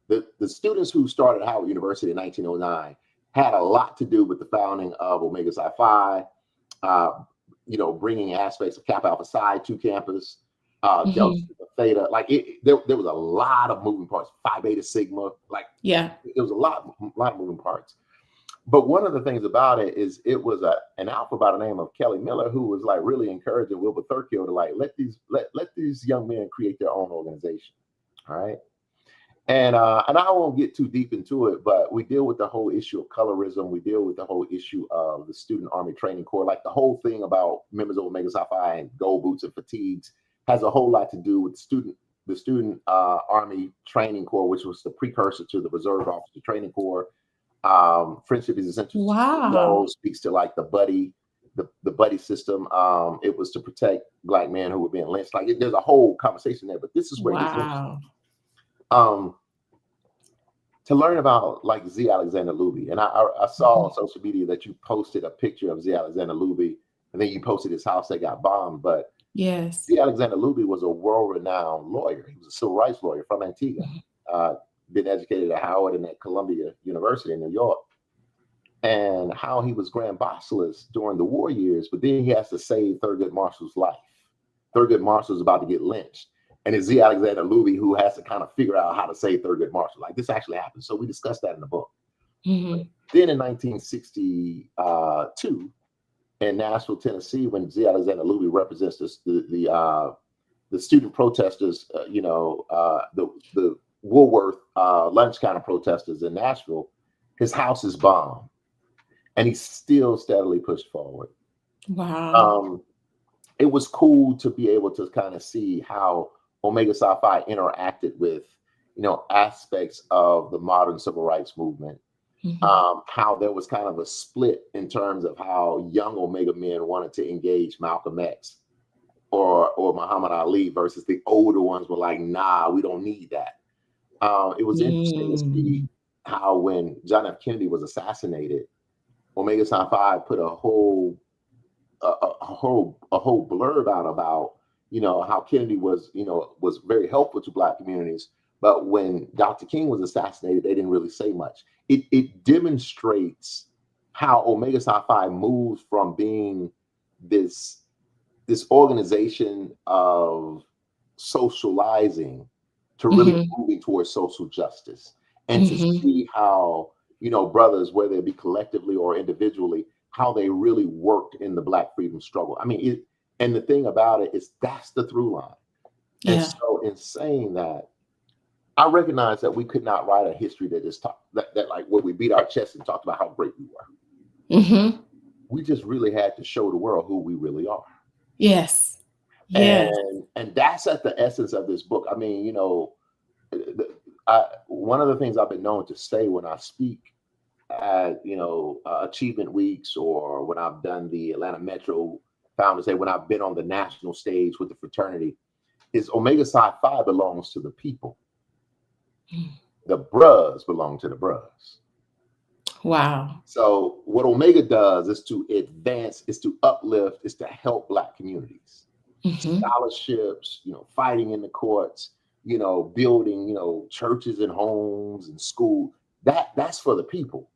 S2: the students who started Howard University in 1909 had a lot to do with the founding of Omega Psi Phi, bringing aspects of Kappa Alpha Psi to campus, Delta Theta. Like there was a lot of moving parts. Phi Beta Sigma. Like there was a lot of moving parts. But one of the things about it is it was an alpha by the name of Kelly Miller who was like really encouraging Wilbur Thurkill to like let these young men create their own organization. All right. And I won't get too deep into it, but we deal with the whole issue of colorism. We deal with the whole issue of the Student Army Training Corps. Like the whole thing about members of Omega Psi Phi and gold boots and fatigues has a whole lot to do with the Student Army Training Corps, which was the precursor to the Reserve Officer Training Corps. Friendship is essential.
S1: Wow.
S2: Speaks to like the buddy system. It was to protect Black men who were being lynched. Like there's a whole conversation there, but this is where it gets interesting. To learn about like Z. Alexander Luby, and I saw on social media that you posted a picture of Z. Alexander Luby, and then you posted his house that got bombed. But
S1: yes,
S2: Z. Alexander Luby was a world-renowned lawyer. He was a civil rights lawyer from Antigua. Been educated at Howard and at Columbia University in New York, and how he was Grand Basileus during the war years, but then he has to save Thurgood Marshall's life. Thurgood Marshall's about to get lynched. And it's Z. Alexander Luby who has to kind of figure out how to save Thurgood Marshall. Like this actually happened. So we discussed that in the book. Then in 1962, in Nashville, Tennessee, when Z. Alexander Luby represents the student protesters, the Woolworth lunch counter protesters in Nashville, his house is bombed. And he still steadily pushed forward.
S1: Wow.
S2: It was cool to be able to kind of see how Omega Psi Phi interacted with, aspects of the modern civil rights movement. How there was kind of a split in terms of how young Omega men wanted to engage Malcolm X or Muhammad Ali versus the older ones were like, nah, we don't need that. It was interesting to see how when John F. Kennedy was assassinated, Omega Psi Phi put a whole blurb out about how Kennedy was very helpful to Black communities, but when Dr. King was assassinated, they didn't really say much. It demonstrates how Omega Psi Phi moves from being this organization of socializing to really moving towards social justice, and to see how brothers, whether it be collectively or individually, how they really worked in the Black freedom struggle. I mean, and the thing about it is that's the through line. And so in saying that, I recognize that we could not write a history that is that like where we beat our chest and talked about how great we were. We just really had to show the world who we really are.
S1: Yes.
S2: And that's at the essence of this book. I mean, one of the things I've been known to say when I speak at achievement weeks, or when I've done the Atlanta Metro Founders Day, when I've been on the national stage with the fraternity, is Omega Psi Phi belongs to the people. The bros belong to the bros.
S1: Wow.
S2: So what Omega does is to advance, is to uplift, is to help Black communities. Scholarships, fighting in the courts, building, churches and homes and school. That's for the people.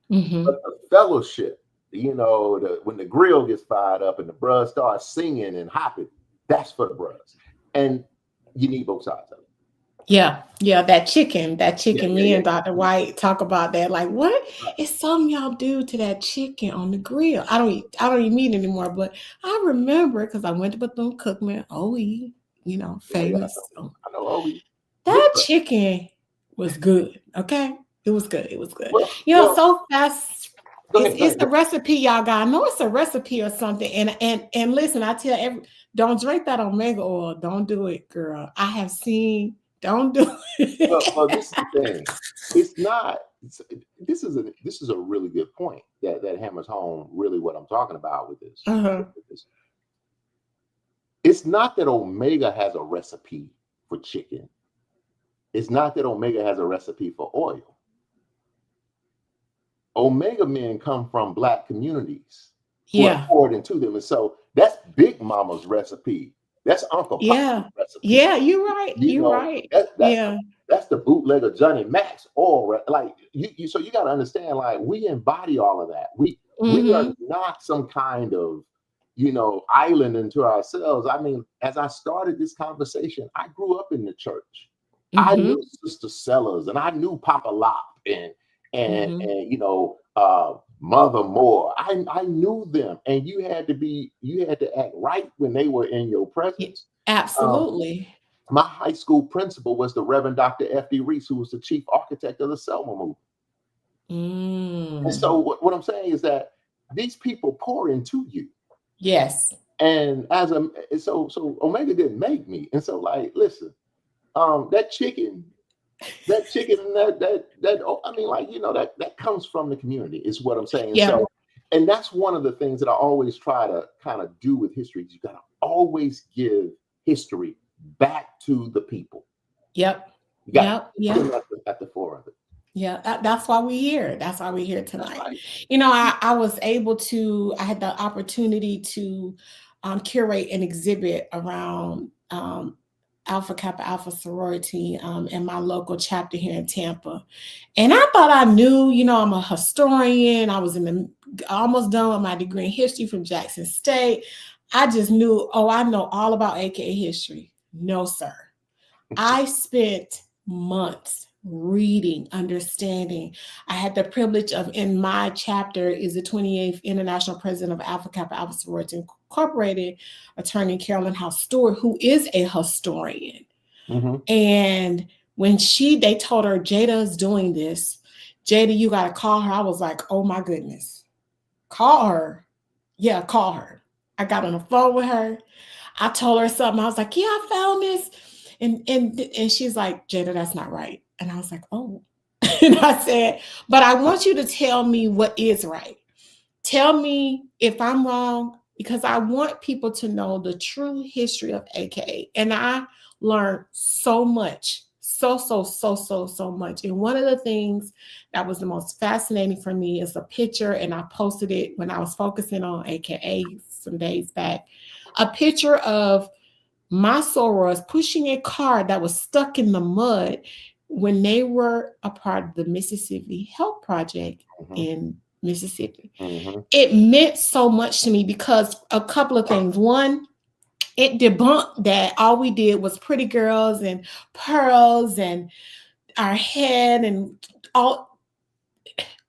S2: But the fellowship, when the grill gets fired up and the bros start singing and hopping, that's for the bros. And you need both sides of it.
S1: Yeah, that chicken. Me and Dr. White talk about that. Like, what is something y'all do to that chicken on the grill? I don't eat meat anymore, but I remember because I went to Bethune-Cookman, OE, famous.
S2: I know OE.
S1: That chicken was good. Okay, it was good. Well, so fast. It's the recipe, y'all got. I know it's a recipe or something. And listen, I tell don't drink that Omega oil. Don't do it, girl. I have seen. Don't do it.
S2: Well, this is the thing. It's not. This is a really good point that hammers home really what I'm talking about with this. It's not that Omega has a recipe for chicken. It's not that Omega has a recipe for oil. Omega men come from Black communities who are poured into them, and so that's Big Mama's recipe That's Uncle
S1: Yeah.
S2: Papa's recipe.
S1: Yeah, you're right.
S2: You
S1: You're
S2: know,
S1: right.
S2: that's
S1: Yeah.
S2: that's the bootlegger Johnny Max oil. Right? Like so you got to understand, like we embody all of that. We are
S1: Mm-hmm.
S2: not some kind of island into ourselves. I mean, as I started this conversation, I grew up in the church. I knew
S1: Mm-hmm.
S2: Sister Sellers, and I knew Papa Lop,
S1: Mm-hmm.
S2: and Mother Moore. I knew them, and you had to act right when they were in your
S1: Yeah,
S2: presence. Um,
S1: absolutely.
S2: my high school principal was the Reverend Dr. F.D. Reese, who was the chief architect of the Selma movement. And so
S1: Mm.
S2: what I'm saying is that these people pour into you.
S1: Yes.
S2: And so Omega didn't make me. And so like, listen, that chicken, and I mean, like, that comes from the community, is what I'm saying. And
S1: Yeah.
S2: so, and that's one of the things that I always try to kind of do with history. You got to always give history back to the people.
S1: Yep.
S2: You got to
S1: Yep.
S2: put
S1: Yep.
S2: them at the fore of it.
S1: Yeah, that's why we're here. That's why we're here
S2: That's
S1: tonight.
S2: right.
S1: I was able to, I had the opportunity to curate an exhibit around Alpha Kappa Alpha sorority in my local chapter here in Tampa. And I thought I knew, I'm a historian. I was almost done with my degree in history from Jackson State. I just knew, oh, I know all about AKA history. No, sir. I spent months reading, understanding. I had the privilege of, in my chapter, is the 28th International President of Alpha Kappa Alpha Sorority Incorporated, attorney Carolyn House Stewart, who is a historian.
S2: Mm-hmm.
S1: And when they told her, Jada is doing this, Jada, you got to call her. I was like, oh my goodness, call her. Yeah, call her. I got on the phone with her. I told her something. I was like, yeah, I found this. And she's like, Jada, that's not right. And I was like, oh. And I said, but I want you to tell me what is right. Tell me if I'm wrong, because I want people to know the true history of AKA. And I learned so much, so much. And one of the things that was the most fascinating for me is a picture, and I posted it when I was focusing on AKA some days back, a picture of my sorors pushing a car that was stuck in the mud when they were a part of the Mississippi Help Project
S2: Mm-hmm.
S1: in Mississippi.
S2: Mm-hmm.
S1: It meant so much to me because a couple of things. One, it debunked that all we did was pretty girls and pearls and our head and all.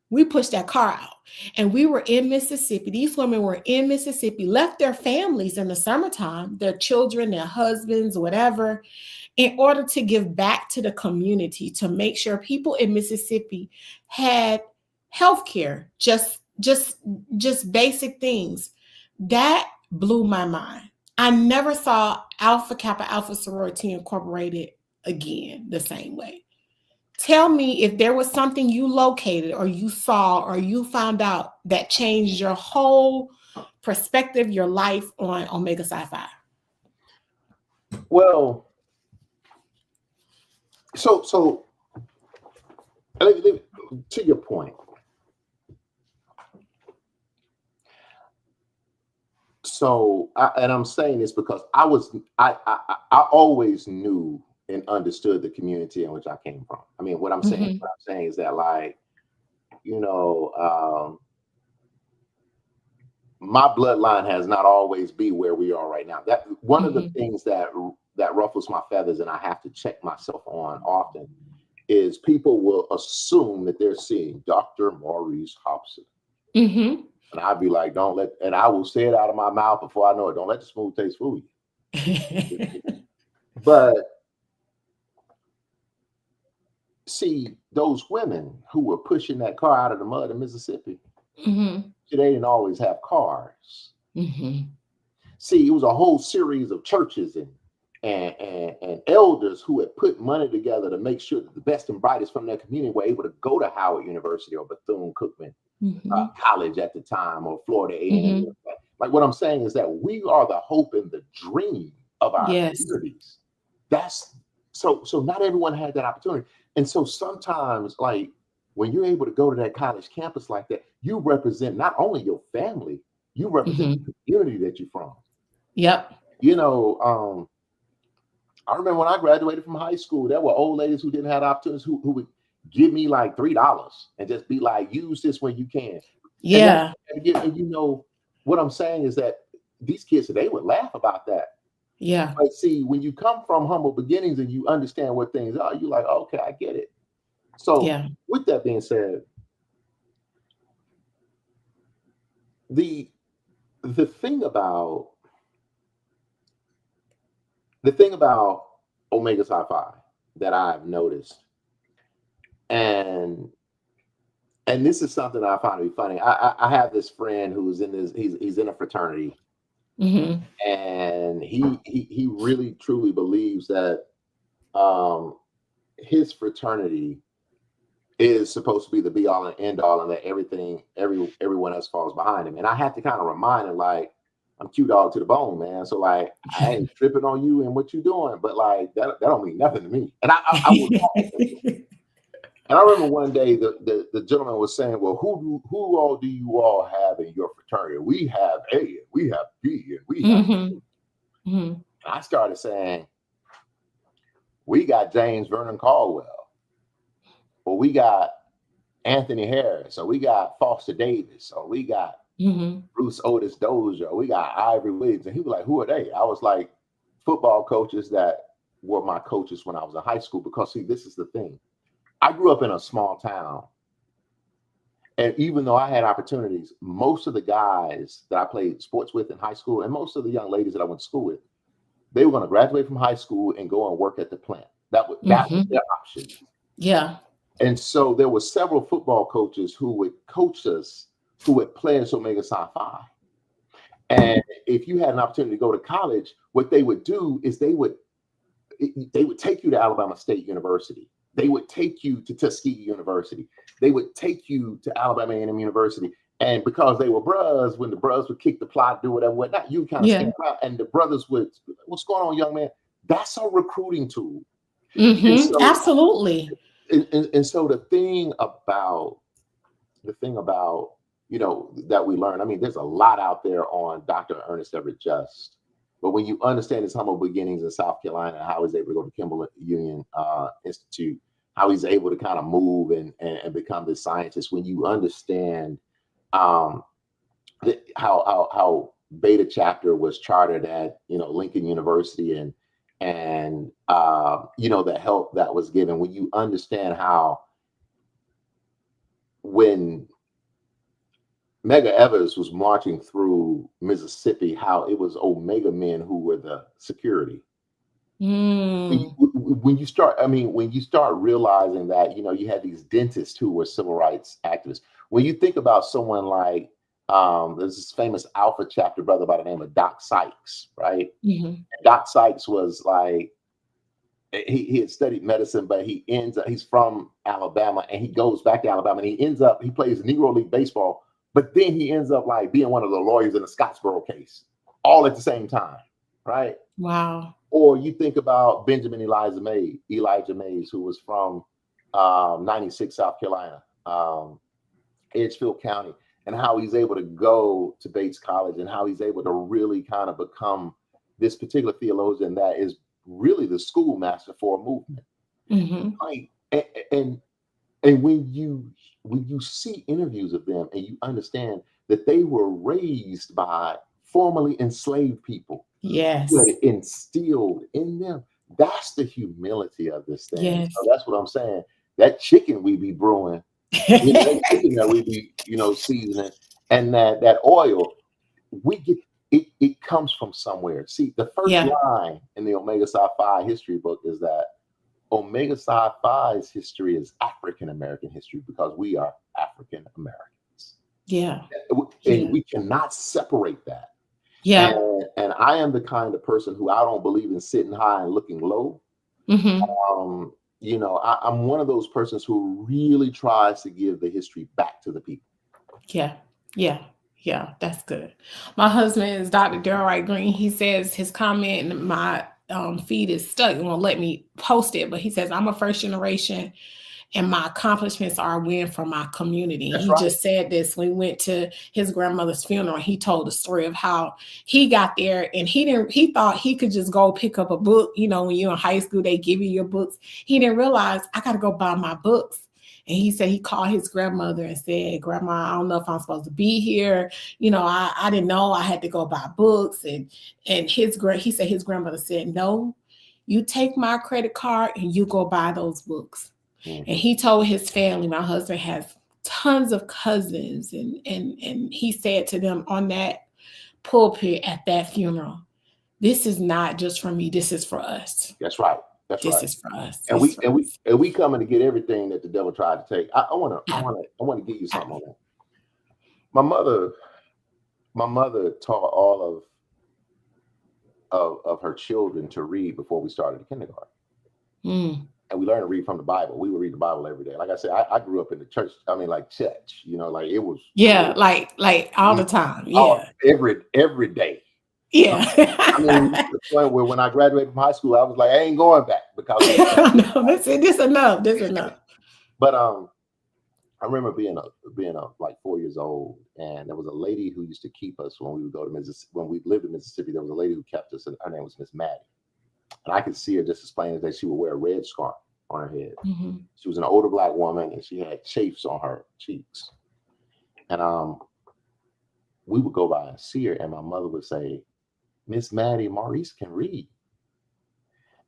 S1: We pushed that car out. And we were in Mississippi. These women were in Mississippi, left their families in the summertime, their children, their husbands, whatever, in order to give back to the community, to make sure people in Mississippi had health care, just basic things. That blew my mind. I never saw Alpha Kappa Alpha Sorority Incorporated again the same way. Tell me if there was something you located or you saw or you found out that changed your whole perspective, your life on Omega Psi Phi.
S2: Well, so to your point. So, and I'm saying this because I always knew and understood the community in which I came from. I mean, what I'm saying is that, like, my bloodline has not always been where we are right now. That one of the things that ruffles my feathers, and I have to check myself on often, is people will assume that they're seeing Dr. Maurice Hobson.
S1: Mm-hmm.
S2: And I'd be like, and I will say it out of my mouth before I know it. Don't let the smooth taste fool you. But see, those women who were pushing that car out of the mud in Mississippi, they didn't always have cars. See, it was a whole series of churches and elders who had put money together to make sure that the best and brightest from their community were able to go to Howard University or Bethune-Cookman College at the time, or Florida A&M. Like, what I'm saying is that we are the hope and the dream of our communities. That's so not everyone had that opportunity. And so sometimes, like, when you're able to go to that college campus like that, you represent not only your family, you represent the community that you're from.
S1: Yep.
S2: You know, I remember when I graduated from high school, there were old ladies who didn't have opportunities who would give me like $3 and just be like, use this when you can. And that,
S1: Yeah.
S2: and you know, what I'm saying is that these kids, they would laugh about that.
S1: Yeah.
S2: But see, when you come from humble beginnings and you understand what things are, you're like, okay, I get it. So
S1: Yeah.
S2: with that being said, the the thing about the thing about Omega Psi Phi that I've noticed, and this is something I find to be funny. I have this friend who's in this. He's in a fraternity,
S1: Mm-hmm.
S2: and he really truly believes that um, his fraternity is supposed to be the be all and end all, and that everyone else falls behind him. And I have to kind of remind him, like, I'm Q dog to the bone, man. So like, I ain't tripping on you and what you doing, but like that don't mean nothing to me. And I was, and I remember one day the gentleman was saying, well, who all do you all have in your fraternity? We have A, and we have B, and we have.
S1: Mm-hmm. Mm-hmm.
S2: And I started saying, we got James Vernon Caldwell, or we got Anthony Harris, or we got Foster Davis, or we got
S1: Mm-hmm.
S2: Bruce Otis Dozier, or we got Ivory Williams. And he was like, who are they? I was like, football coaches that were my coaches when I was in high school. Because see, this is the thing. I grew up in a small town. And even though I had opportunities, most of the guys that I played sports with in high school, and most of the young ladies that I went to school with, they were going to graduate from high school and go and work at the plant. That was
S1: Mm-hmm.
S2: their option.
S1: Yeah.
S2: And so there were several football coaches who would coach us, who would play us Omega Psi Phi. And if you had an opportunity to go to college, what they would do is they would take you to Alabama State University. They would take you to Tuskegee University. They would take you to Alabama A&M University. And because they were bros, when the bros would kick the plot, do whatever, whatnot, you kind of
S1: Yeah.
S2: stand around. And the brothers would, what's going on, young man? That's a recruiting tool. And
S1: Mm-hmm.
S2: so,
S1: Absolutely.
S2: and so the thing about, you know, that we learn, I mean, there's a lot out there on Dr. Ernest Everett Just. But when you understand his humble beginnings in South Carolina, how he's able to go to Kimball Union Institute, how he's able to kind of move and become this scientist, when you understand how Beta chapter was chartered at, you know, Lincoln University, and you know, the help that was given, when you understand how when Medgar Evers was marching through Mississippi, how it was Omega men who were the security.
S1: Mm.
S2: When you start, I mean, when you start realizing that, you know, you had these dentists who were civil rights activists. When you think about someone like, there's this famous Alpha chapter brother by the name of Doc Sykes, right?
S1: Mm-hmm.
S2: Doc Sykes was like, he had studied medicine, but he's from Alabama, and he goes back to Alabama, and he plays Negro League baseball, but then he ends up like being one of the lawyers in the Scottsboro case, all at the same time, right?
S1: Wow.
S2: Or you think about Benjamin Elijah Mays, who was from 96 South Carolina, Edgefield County, and how he's able to go to Bates College, and how he's able to really kind of become this particular theologian that is really the schoolmaster for a movement.
S1: Mm-hmm.
S2: Like, and when you see interviews of them and you understand that they were raised by formerly enslaved people who had
S1: Yes.
S2: it instilled in them, that's the humility of this thing.
S1: Yes.
S2: So that's what I'm saying. That chicken we be brewing, you know, that chicken that we be, you know, seasoning, and that oil, we get it comes from somewhere. See, the first
S1: Yeah.
S2: line in the Omega Psi Phi history book is that Omega Psi Phi's history is African American history, because we are African Americans.
S1: Yeah.
S2: And
S1: Yeah.
S2: we cannot separate that.
S1: Yeah.
S2: And I am the kind of person who, I don't believe in sitting high and looking low.
S1: Mm-hmm.
S2: You know, I'm one of those persons who really tries to give the history back to the people.
S1: Yeah. Yeah. Yeah. That's good. My husband is Dr. Jada Wright-Greene. He says his comment in my feed is stuck. It won't let me post it, but he says, I'm a first generation and my accomplishments are a win for my community.
S2: That's
S1: He
S2: right.
S1: just said this when we went to his grandmother's funeral. He told the story of how he got there and he thought he could just go pick up a book. You know, when you're in high school, they give you your books. He didn't realize I got to go buy my books. And he said he called his grandmother and said, Grandma, I don't know if I'm supposed to be here. You know, I didn't know I had to go buy books. And he said his grandmother said, no, you take my credit card and you go buy those books. And he told his family, my husband has tons of cousins, and he said to them on that pulpit at that funeral, this is not just for me, this is for us.
S2: That's right. That's
S1: This
S2: right.
S1: is for us.
S2: And we coming to get everything that the devil tried to take. I want to give you something on that. My mother taught all of her children to read before we started the kindergarten. And we learned to read from the Bible. We would read the Bible every day. Like I said, I grew up in the church. I mean, like church, you know, like it was.
S1: Yeah, like all the time. Yeah.
S2: Every day.
S1: Yeah.
S2: I mean, to the point where when I graduated from high school, I was like, I ain't going back because
S1: no, this enough. This enough.
S2: But I remember being like 4 years old, and there was a lady who used to keep us when we would go to Mississippi. When we lived in Mississippi, there was a lady who kept us, and her name was Miss Maddie. And I could see her just as plain as that. She would wear a red scarf on her head. She was an older Black woman, and she had chafes on her cheeks. And we would go by and see her, and my mother would say, Miss Maddie, Maurice can read.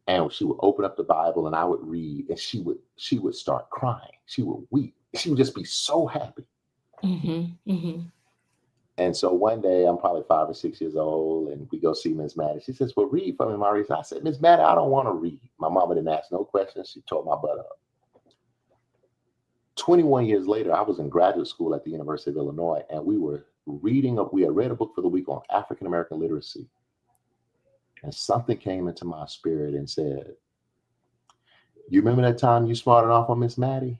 S2: And she would open up the Bible, and I would read, and she would start crying. She would weep. She would just be so happy. And so one day, I'm probably 5 or 6 years old, and we go see Miss Maddie. She says, well, read for me, Maurice. I said, Miss Maddie, I don't want to read. My mama didn't ask no questions. She tore my butt up. 21 years later, I was in graduate school at the University of Illinois, and we had read a book for the week on African-American literacy. And something came into my spirit and said, you remember that time you smarted off on Miss Maddie?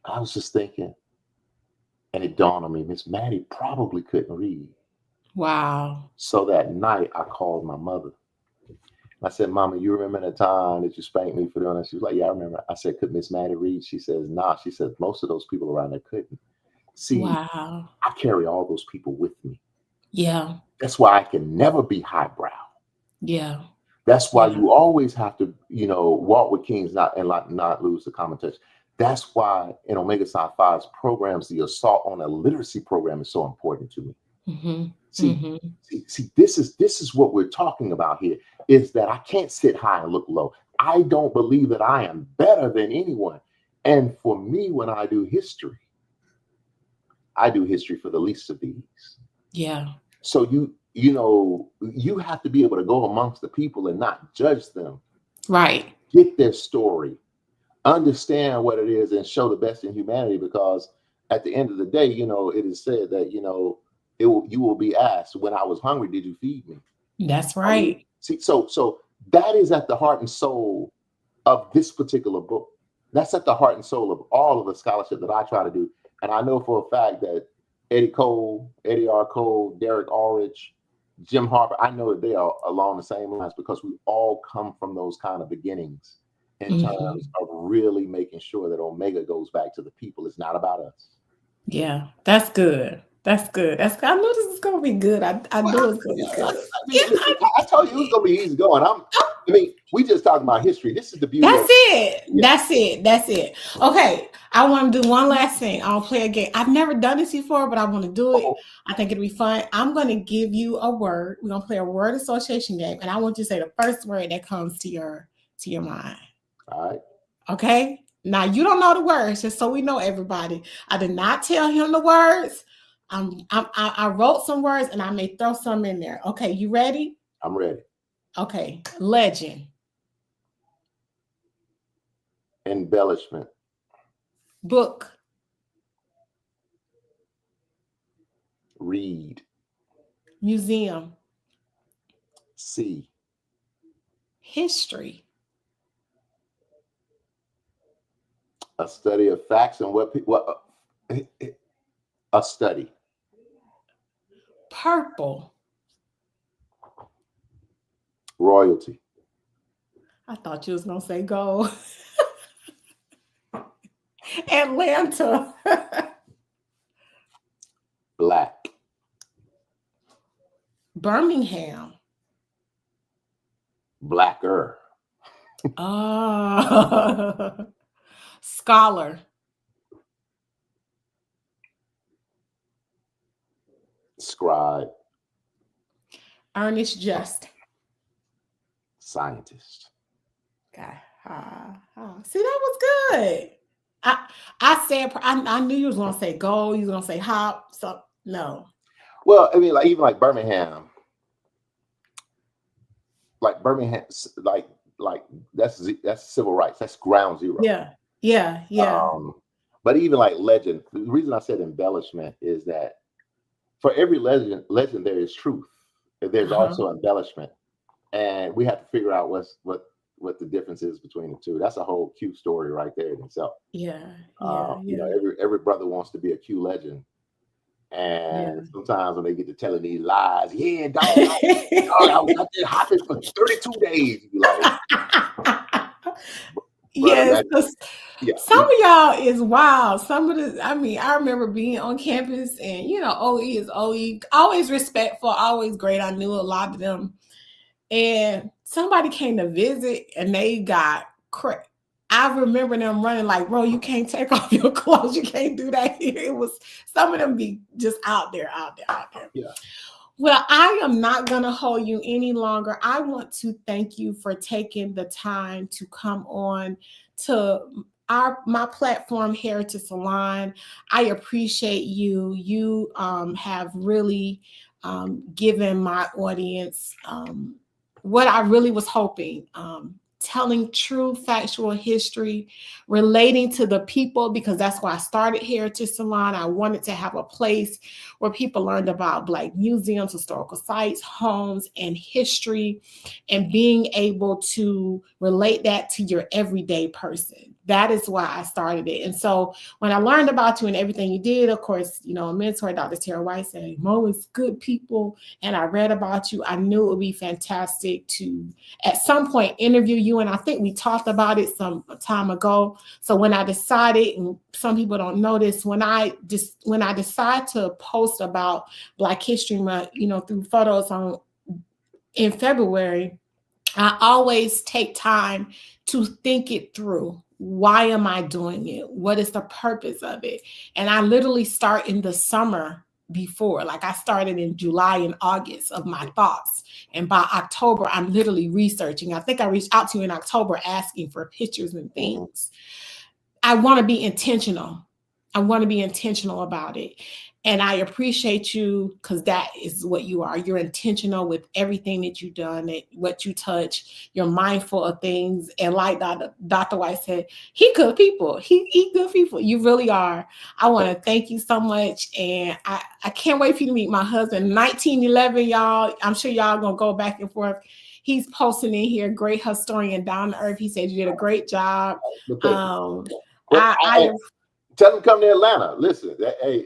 S2: I was just thinking, and it dawned on me, Miss Maddie probably couldn't read.
S1: Wow. So
S2: that night I called my mother. I said, Mama, you remember the time that you spanked me for doing that? She was like, yeah, I remember. I said, could Miss Maddie read? She says, nah. She said, most of those people around there couldn't. See, wow. I carry all those people with me.
S1: Yeah.
S2: That's why I can never be highbrow.
S1: Yeah.
S2: That's why you always have to, walk with kings, not lose the common touch. That's why in Omega Psi Phi's programs, the assault on a literacy program is so important to me. See, this is what we're talking about here, is that I can't sit high and look low. I don't believe that I am better than anyone. And for me, when I do history for the least of these.
S1: Yeah.
S2: So you have to be able to go amongst the people and not judge them.
S1: Right.
S2: Get their story, understand what it is, and show the best in humanity, because at the end of the day, it is said that, you will be asked, when I was hungry, did you feed me?
S1: That's right.
S2: See, so that is at the heart and soul of this particular book. That's at the heart and soul of all of the scholarship that I try to do. And I know for a fact that Eddie R. Cole, Derek Ulrich, Jim Harper, I know that they are along the same lines, because we all come from those kind of beginnings in terms of really making sure that Omega goes back to the people. It's not about us.
S1: Yeah, that's good. That's good. I know this is gonna be good. I know it's gonna be good.
S2: I told you it was gonna be easy going. We just talking about history. This is the beauty.
S1: That's it. Okay, I want to do one last thing. I'll play a game. I've never done this before, but I want to do it. I think it'll be fun. I'm going to give you a word. We're gonna play a word association game, and I want you to say the first word that comes to your mind.
S2: All right.
S1: Okay. Now you don't know the words, just so we know, everybody. I did not tell him the words. I wrote some words, and I may throw some in there. Okay, you ready?
S2: I'm ready.
S1: Okay. Legend.
S2: Embellishment.
S1: Book.
S2: Read.
S1: Museum.
S2: See.
S1: History.
S2: A study of facts and a study.
S1: Purple.
S2: Royalty.
S1: I thought you was gonna say gold. Atlanta.
S2: Black.
S1: Birmingham.
S2: Blacker.
S1: Oh. Scholar.
S2: Scribe.
S1: Ernest Just.
S2: Scientist.
S1: Okay. See, that was good. I said I knew you was gonna say gold. You was gonna say hop. So no.
S2: Well, I mean, like even like Birmingham, like Birmingham, like that's civil rights. That's ground zero.
S1: Yeah.
S2: But even like legend, the reason I said embellishment is that for every legend there is truth. There's also embellishment, and we have to figure out what the difference is between the two. That's a whole Q story right there in itself.
S1: Yeah.
S2: You know, every brother wants to be a Q legend, and sometimes when they get to telling these lies, dog, I was out there hopping for 32 days. You be like,
S1: yes, some of y'all is wild. Some of the, I mean, I remember being on campus, and you know, OE is OE, always respectful, always great. I knew a lot of them, and somebody came to visit, and they got crazy. I remember them running like, bro, you can't take off your clothes. You can't do that here. It was, some of them be just out there.
S2: Yeah.
S1: Well, I am not going to hold you any longer. I want to thank you for taking the time to come on to my platform, Heritage Salon. I appreciate you. You have really given my audience what I really was hoping. Telling true factual history, relating to the people, because that's why I started Heritage Salon. I wanted to have a place where people learned about Black museums, historical sites, homes, and history, and being able to relate that to your everyday person. That is why I started it. And so when I learned about you and everything you did, of course, you know, a mentor, Dr. Tara White, said, Mo is good people. And I read about you. I knew it would be fantastic to, at some point, interview you. And I think we talked about it some time ago. So when I decided, and some people don't know this, when I decide to post about Black History Month, you know, through photos in February, I always take time to think it through. Why am I doing it? What is the purpose of it? And I literally start in the summer before, like I started in July and August of my thoughts. And by October, I'm literally researching. I think I reached out to you in October asking for pictures and things. I want to be intentional. I want to be intentional about it. And I appreciate you because that is what you are. You're intentional with everything that you've done, what you touch. You're mindful of things. And like Dr. White said, he good people. He good people. You really are. I want to thank you so much. And I can't wait for you to meet my husband. 1911, y'all. I'm sure y'all going to go back and forth. He's posting in here, great historian, down to earth. He said you did a great job.
S2: Tell him to come to Atlanta. Listen, hey,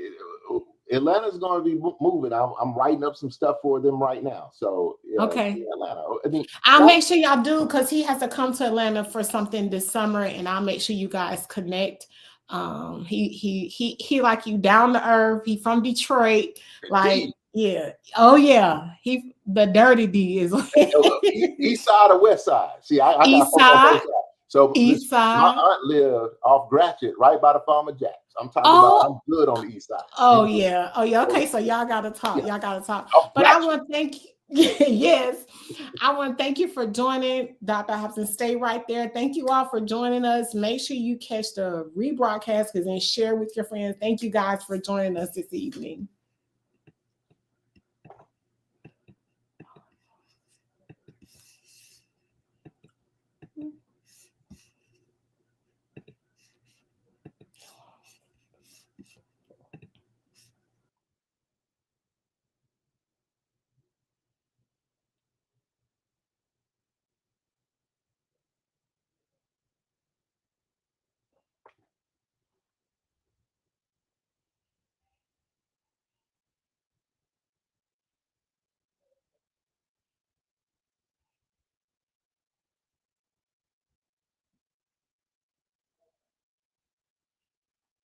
S2: Atlanta's going to be moving. I'm writing up some stuff for them right now. So
S1: okay,
S2: Atlanta. I mean,
S1: I'll make sure y'all do, because he has to come to Atlanta for something this summer, and I'll make sure you guys connect. He like you, down to earth. He from Detroit, like yeah. Oh yeah, he the dirty D is
S2: east side or west side. See, I
S1: east
S2: got
S1: side.
S2: both sides. So
S1: East side.
S2: My aunt lived off Gratiot, right by the Farmer Jacks. I'm talking about. I'm good on the east side.
S1: Oh yeah. Okay, so y'all gotta talk. Y'all gotta talk. But I want to thank you. Yes, I want to thank you for joining, Dr. Hobson. Stay right there. Thank you all for joining us. Make sure you catch the rebroadcast and share with your friends. Thank you guys for joining us this evening.